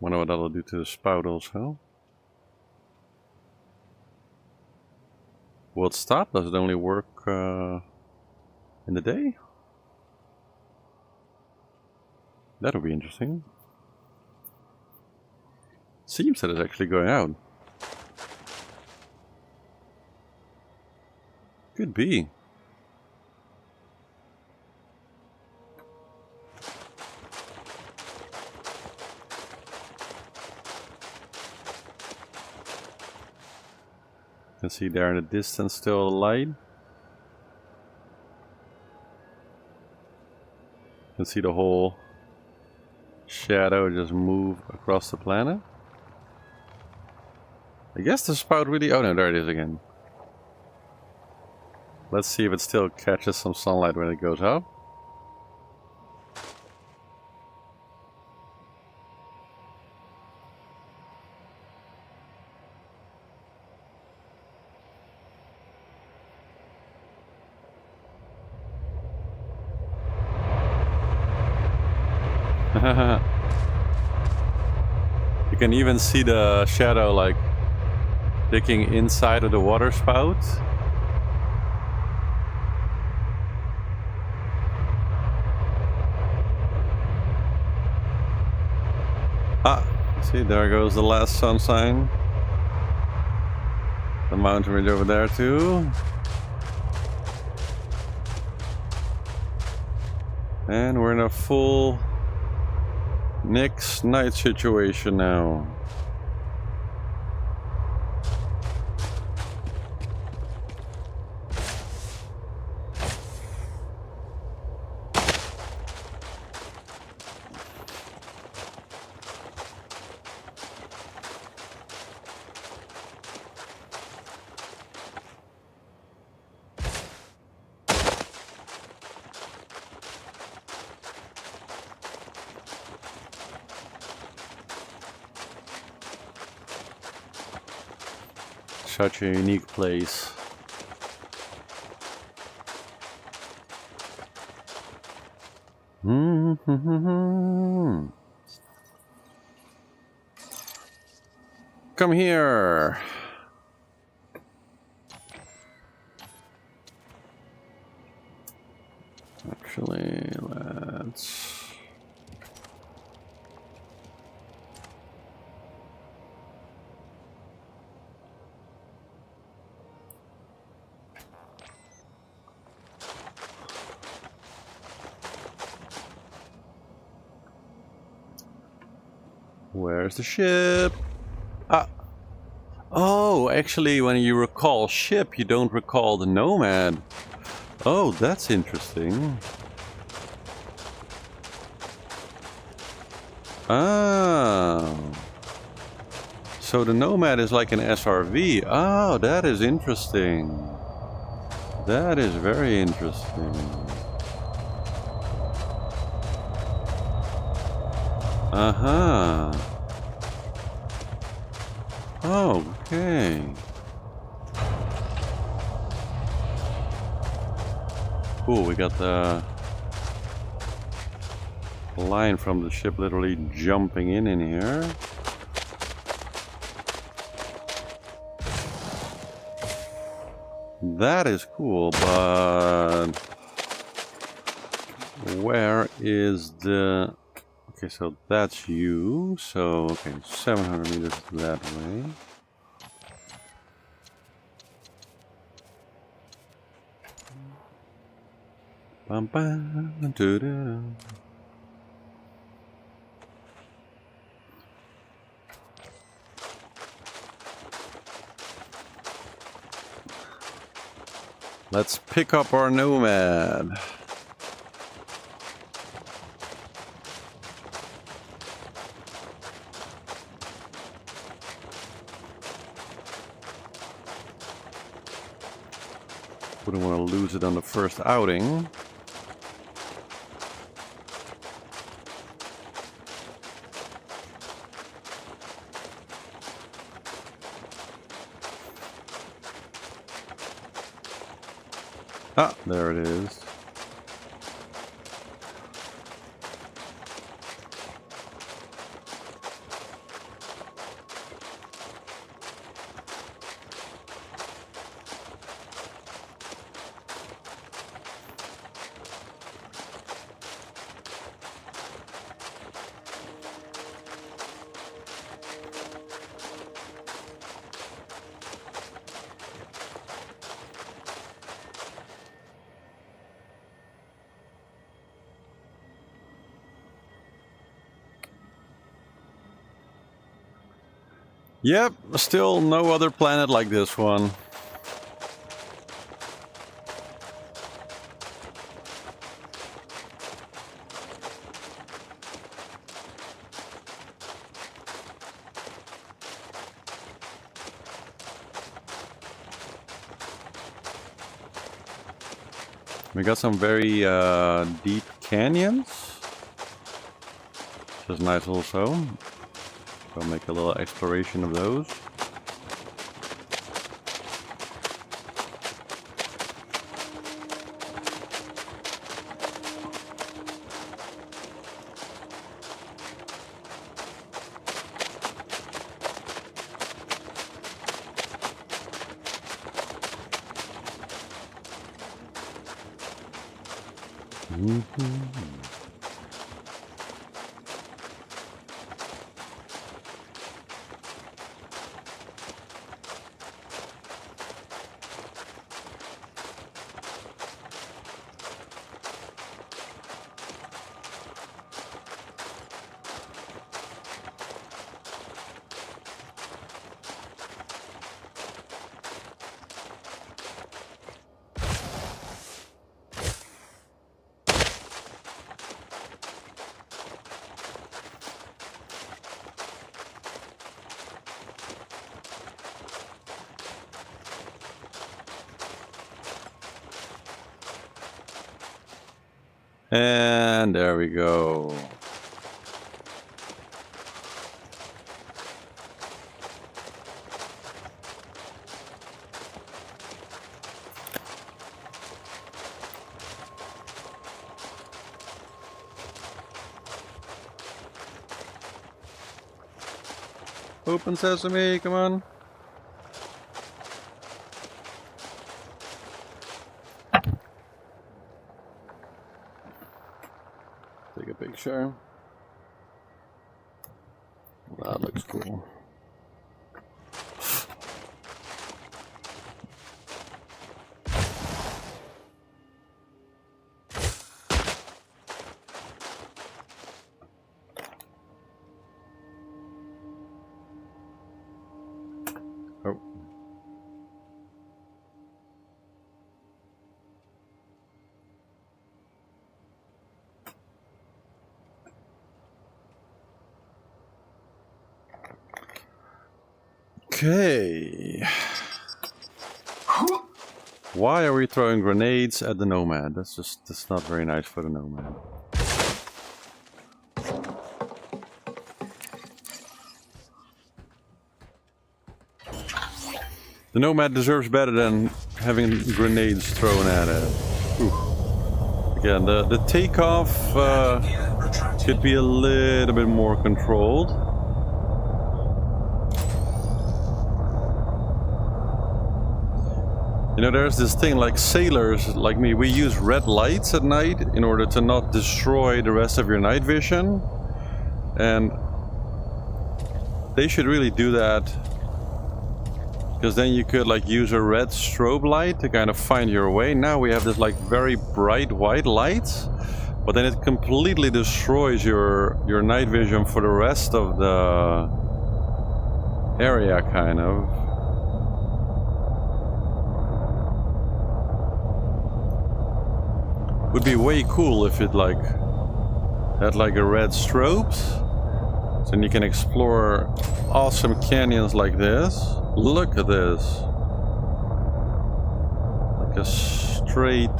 [SPEAKER 1] Wonder what that'll do to the spout also. Will it stop? Does it only work in the day? That'll be interesting. Seems that it's actually going out. Could be. You can see there in the distance still a light. You can see the whole shadow just move across the planet. I guess the spout really... oh no, there it is again. Let's see if it still catches some sunlight when it goes up. You can even see the shadow like digging inside of the water spout. Ah, see, there goes the last sun sign. The mountain ridge over there too. And we're in a full Nyx night situation now. Such a unique place. Come here. Actually, let's... Where's the ship? Ah. Oh, actually, when you recall ship, you don't recall the Nomad. Oh, that's interesting. Ah. So the Nomad is like an SRV. Oh, that is interesting. That is very interesting. Uh-huh. Okay. Cool, we got the line from the ship literally jumping in here. That is cool, but where is the... Okay, so that's you. So, okay, 700 meters that way. Bum, bum, doo-doo. Let's pick up our Nomad. Wouldn't want to lose it on the first outing. Ah, there it is. Yep, still no other planet like this one. We got some very deep canyons, which is nice also. I'll make a little exploration of those. And there we go. Open sesame, come on. Take a picture. That looks cool. Oh. Okay. Why are we throwing grenades at the Nomad? That's not very nice for the Nomad. The Nomad deserves better than having grenades thrown at it. Ooh. Again, the takeoff.
[SPEAKER 2] Gear retracted.
[SPEAKER 1] Should be a little bit more controlled. You know, there's this thing like sailors like me, we use red lights at night in order to not destroy the rest of your night vision. And they should really do that, because then you could like use a red strobe light to kind of find your way. Now we have this like very bright white light, but then it completely destroys your night vision for the rest of the area, kind of. Would be way cool if it like had like a red strobes, so then you can explore awesome canyons like this. Look at this, like a straight.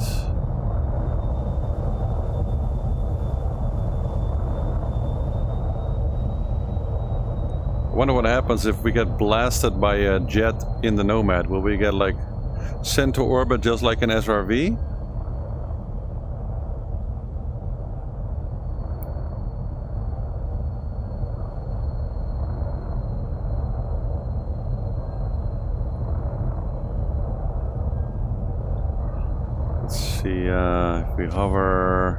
[SPEAKER 1] I wonder what happens if we get blasted by a jet in the Nomad. Will we get like sent to orbit just like an SRV? If we hover,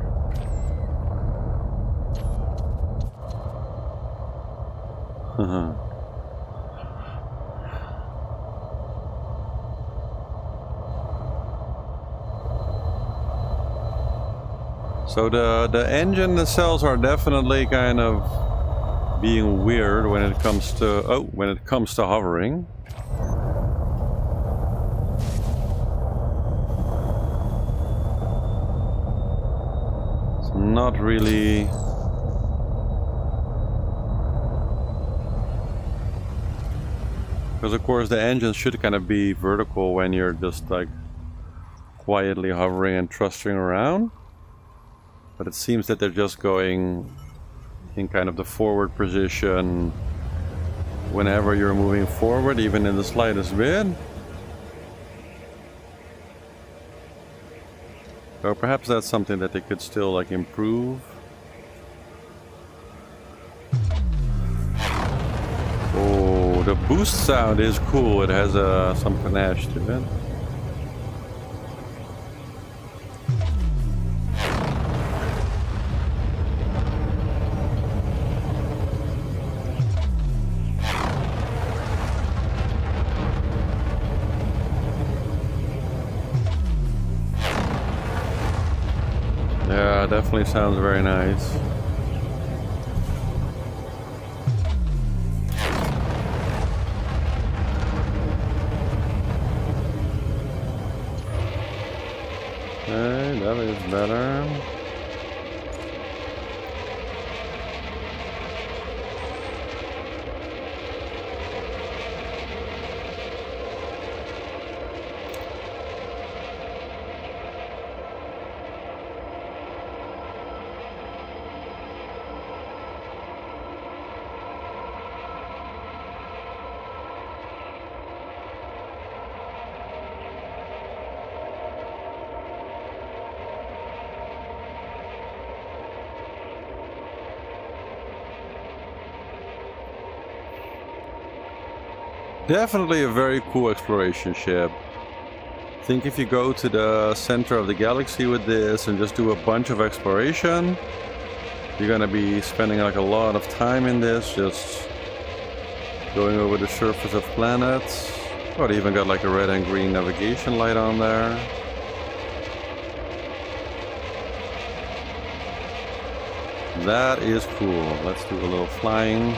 [SPEAKER 1] so the engine, the cells are definitely kind of being weird when it comes to hovering. Not really. Because of course the engine should kind of be vertical when you're just like quietly hovering and thrusting around. But it seems that they're just going in kind of the forward position whenever you're moving forward, even in the slightest bit. So perhaps that's something that they could still like improve. Oh, the boost sound is cool. It has some panache to it. Yeah, definitely sounds very nice. Okay, that is better. Definitely a very cool exploration ship. I think if you go to the center of the galaxy with this and just do a bunch of exploration, you're gonna be spending like a lot of time in this, just going over the surface of planets. Oh, they even got like a red and green navigation light on there. That is cool. Let's do a little flying.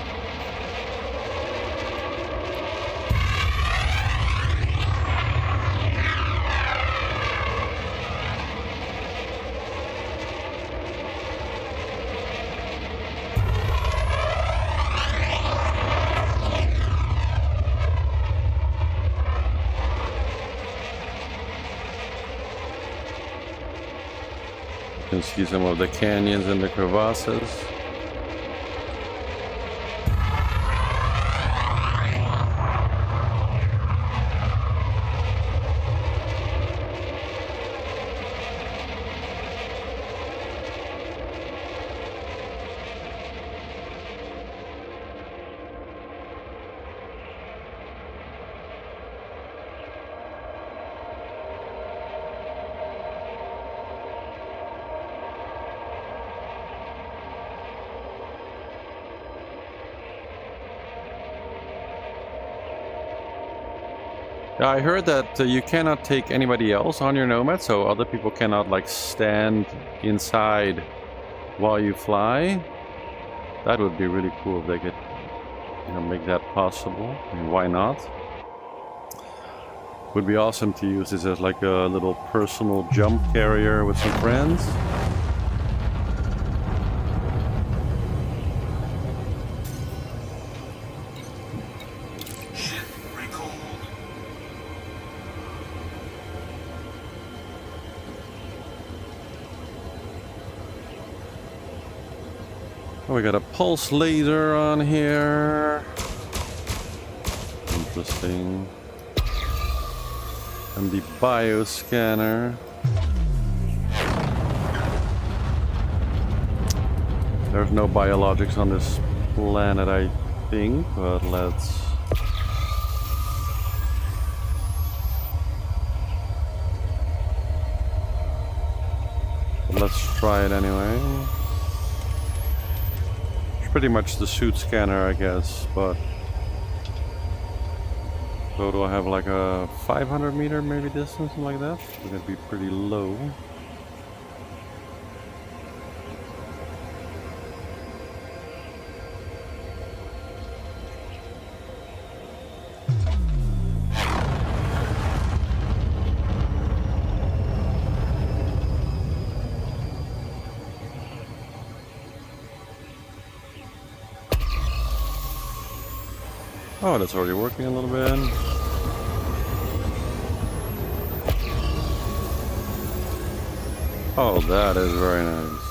[SPEAKER 1] You can see some of the canyons and the crevasses. Yeah, I heard that you cannot take anybody else on your Nomad, so other people cannot like stand inside while you fly. That would be really cool if they could, you know, make that possible. I mean, why not? Would be awesome to use this as like a little personal jump carrier with some friends.
[SPEAKER 2] Ship recalled.
[SPEAKER 1] Oh, we got a pulse laser on here. Interesting. And the bioscanner. There's no biologics on this planet, I think, but let's try it anyway. It's pretty much the suit scanner, I guess, but so do I have like a 500 meter maybe distance, something like that? It's gonna be pretty low. Oh, that's already working a little bit. Oh, that is very nice.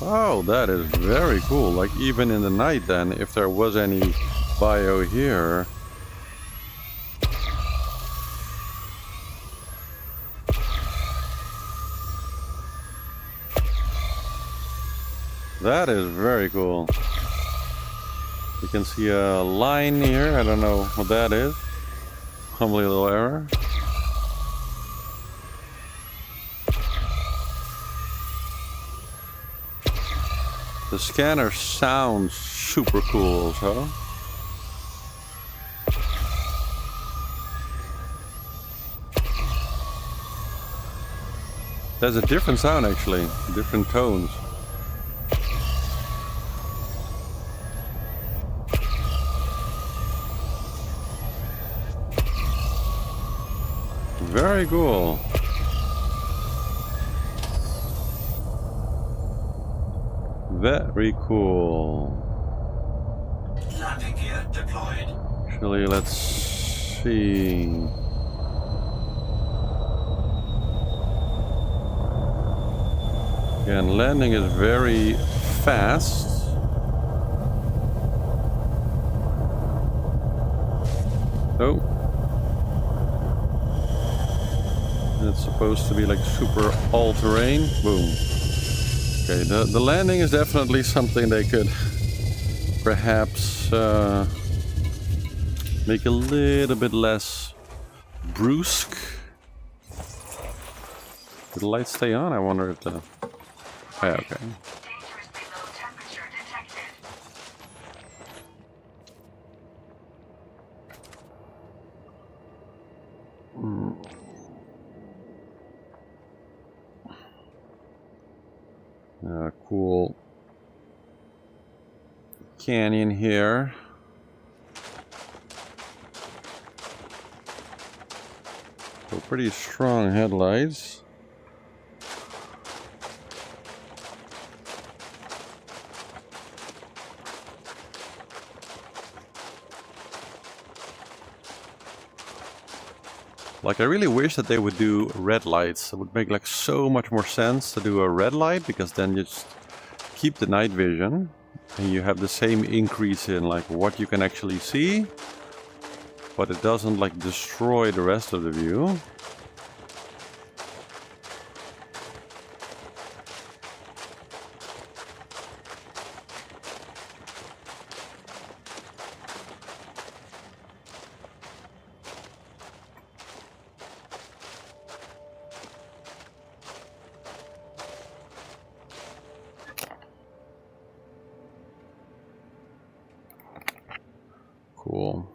[SPEAKER 1] Oh, that is very cool. Like even in the night then, if there was any bio here. That is very cool. You can see a line here. I don't know what that is. Probably a little error. The scanner sounds super cool, so. There's a different sound actually, different tones. Very cool. Very cool.
[SPEAKER 2] Landing gear deployed.
[SPEAKER 1] Actually, let's see. Again, landing is very fast. Oh. It's supposed to be like super all-terrain. Boom. Okay, the landing is definitely something they could perhaps make a little bit less brusque. Did the lights stay on? I wonder if the... Oh, yeah, okay.
[SPEAKER 3] Dangerously low temperature detected.
[SPEAKER 1] Cool canyon here. So pretty strong headlights. Like, I really wish that they would do red lights. It would make like so much more sense to do a red light, because then you just keep the night vision and you have the same increase in like what you can actually see, but it doesn't like destroy the rest of the view. Cool.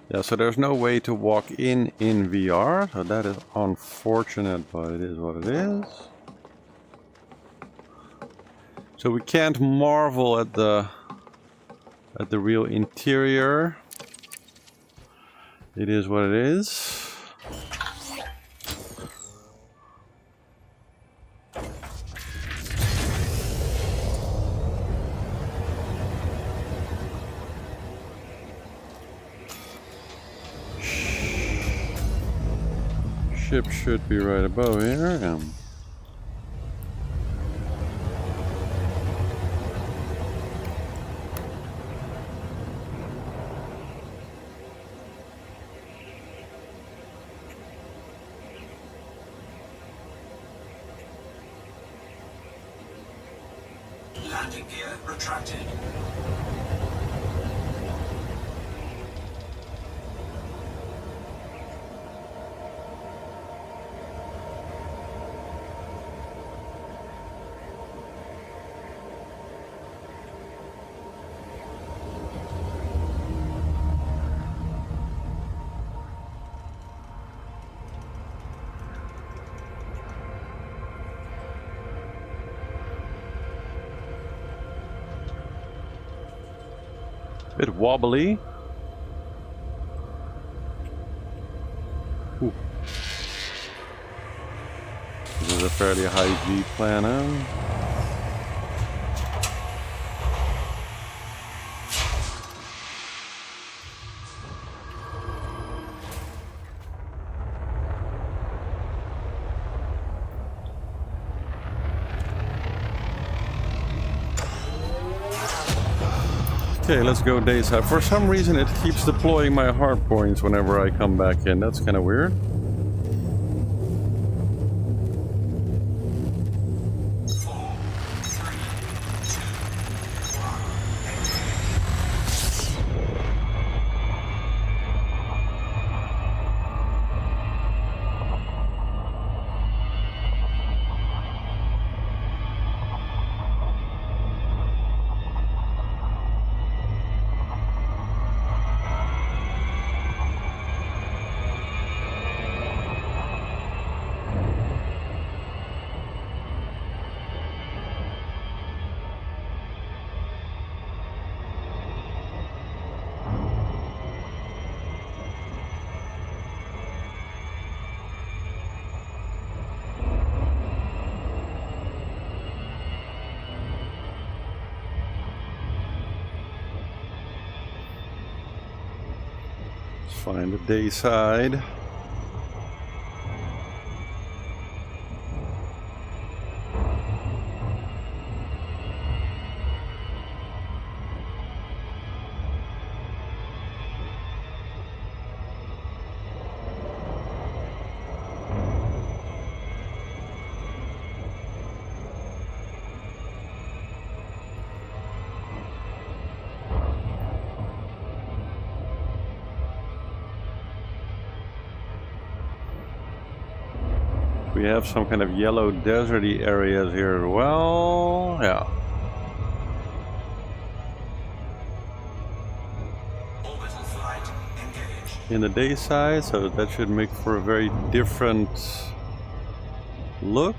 [SPEAKER 1] Yeah, so there's no way to walk in VR, so that is unfortunate, but it is what it is. So we can't marvel at the real interior. It is what it is. Ship should be right above here.
[SPEAKER 2] Landing gear retracted.
[SPEAKER 1] Bit wobbly. Ooh. This is a fairly high G plan, huh? Okay, let's go dayside. For some reason it keeps deploying my hard points whenever I come back in. That's kind of weird. Find the dayside. We have some kind of yellow deserty areas here as well. Yeah.
[SPEAKER 2] Orbital flight engaged.
[SPEAKER 1] In the dayside, so that should make for a very different look.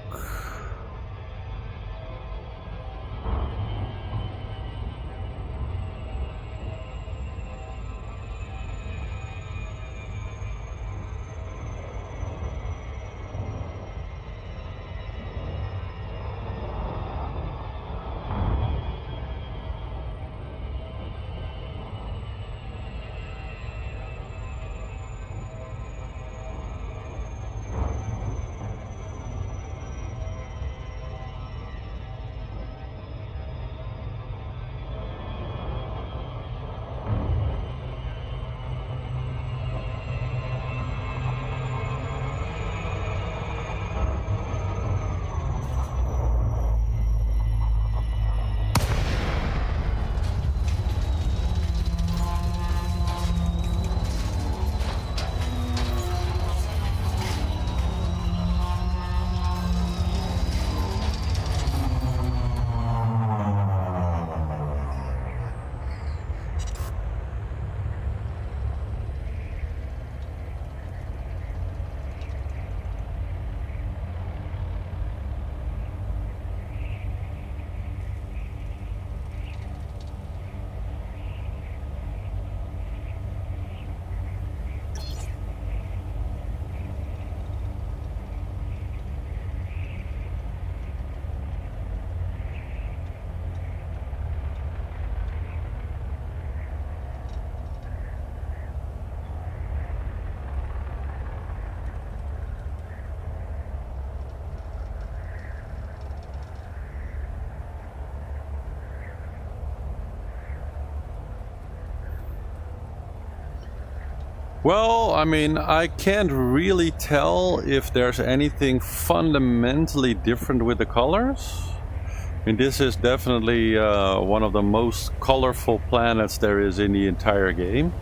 [SPEAKER 1] Well, I mean, I can't really tell if there's anything fundamentally different with the colors. I mean, this is definitely one of the most colorful planets there is in the entire game,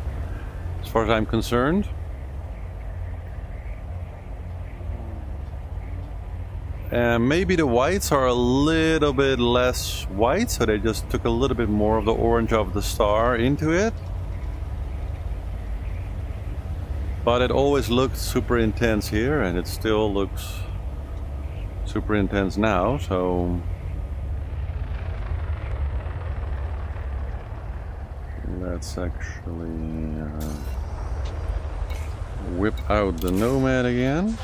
[SPEAKER 1] as far as I'm concerned. And maybe the whites are a little bit less white, so they just took a little bit more of the orange of the star into it. But it always looked super intense here, and it still looks super intense now, so... Let's actually whip out the NOMAD again.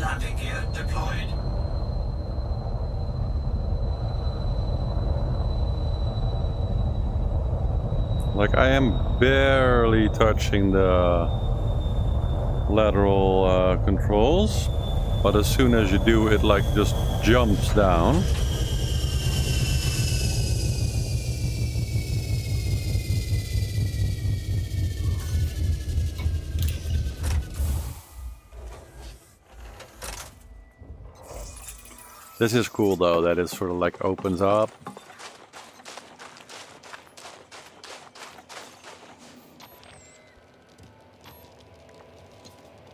[SPEAKER 2] Landing gear deployed.
[SPEAKER 1] Like, I am barely touching the lateral controls, but as soon as you do, it like just jumps down. This is cool though, that it sort of like opens up.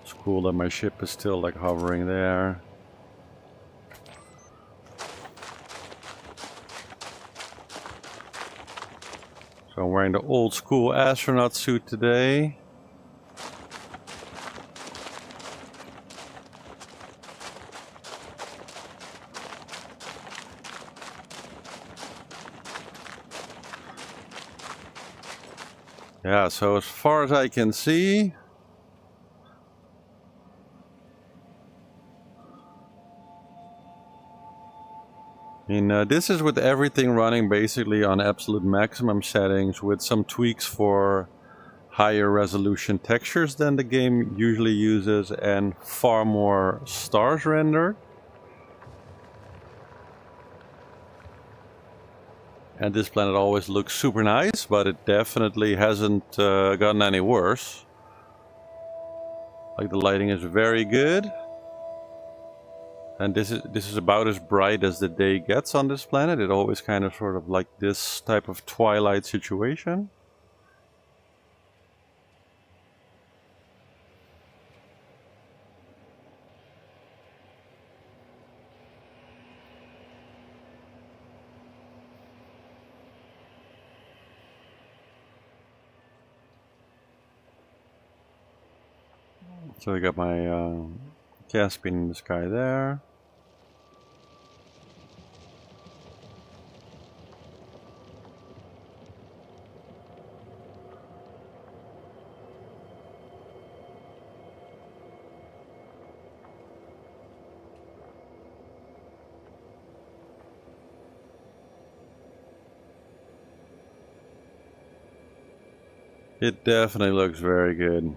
[SPEAKER 1] It's cool that my ship is still like hovering there. So I'm wearing the old school astronaut suit today. Yeah, so as far as I can see, this is with everything running basically on absolute maximum settings with some tweaks for higher resolution textures than the game usually uses and far more stars rendered. And this planet always looks super nice, but it definitely hasn't gotten any worse. Like, the lighting is very good. And this is about as bright as the day gets on this planet. It always kind of sort of like this type of twilight situation. So I got my Caspian in the sky there. It definitely looks very good.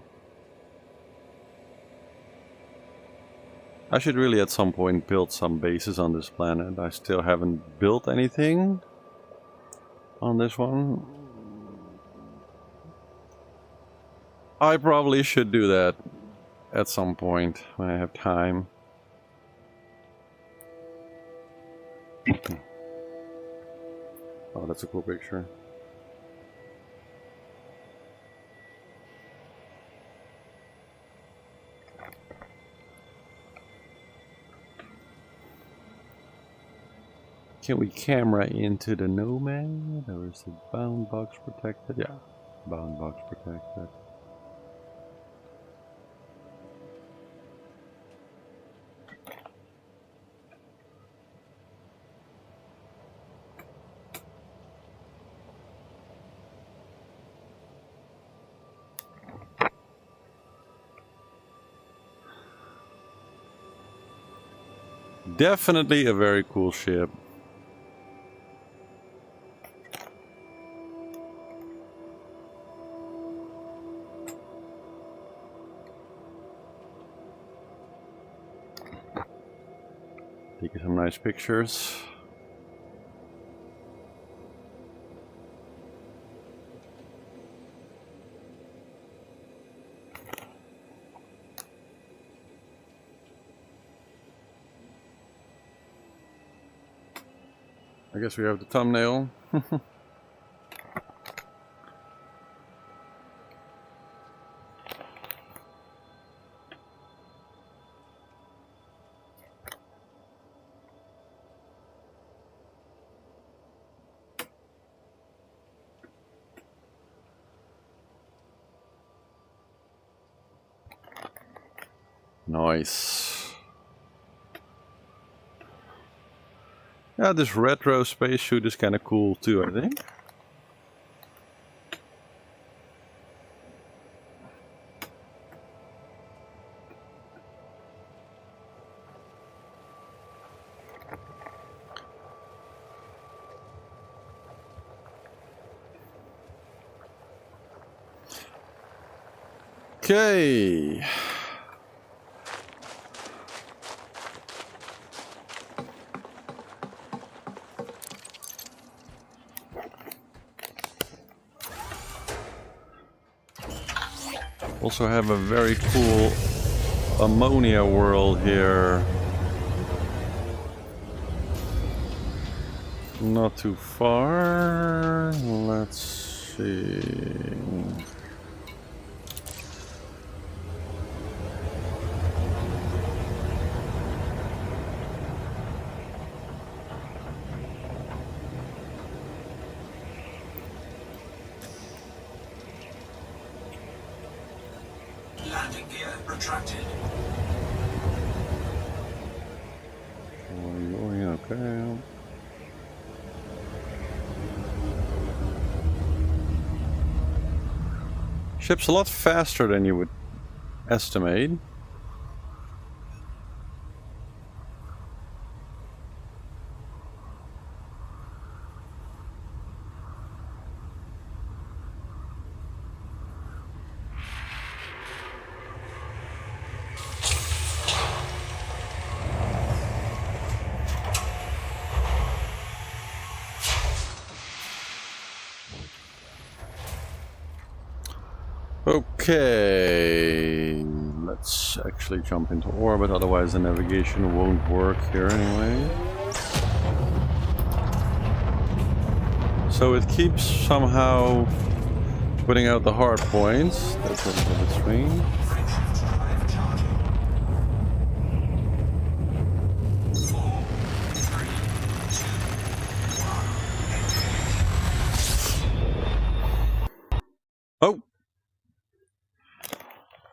[SPEAKER 1] I should really at some point build some bases on this planet. I still haven't built anything on this one. I probably should do that at some point when I have time. Oh, that's a cool picture. Can we camera into the NOMAD? Or is the bound box protected? Yeah, bound box protected. Definitely a very cool ship. Taking some nice pictures. I guess we have the thumbnail. Nice. Yeah, this retro spacesuit is kind of cool too, I think. Okay. Also have a very cool ammonia world here. Not too far. Let's see.
[SPEAKER 2] Landing gear retracted.
[SPEAKER 1] Okay. Ship's a lot faster than you would estimate. Okay, let's actually jump into orbit, otherwise the navigation won't work here anyway. So it keeps somehow putting out the hard points. That's what it's on the screen.
[SPEAKER 2] Frameshift drive charging. 4, 3, 2, 1.
[SPEAKER 1] Oh!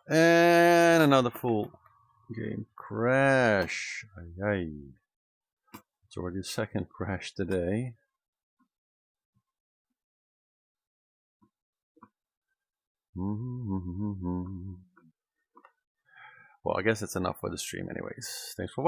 [SPEAKER 1] And another full game crash. Ay, ay. It's already the second crash today. Well, I guess it's enough for the stream anyways. Thanks for watching.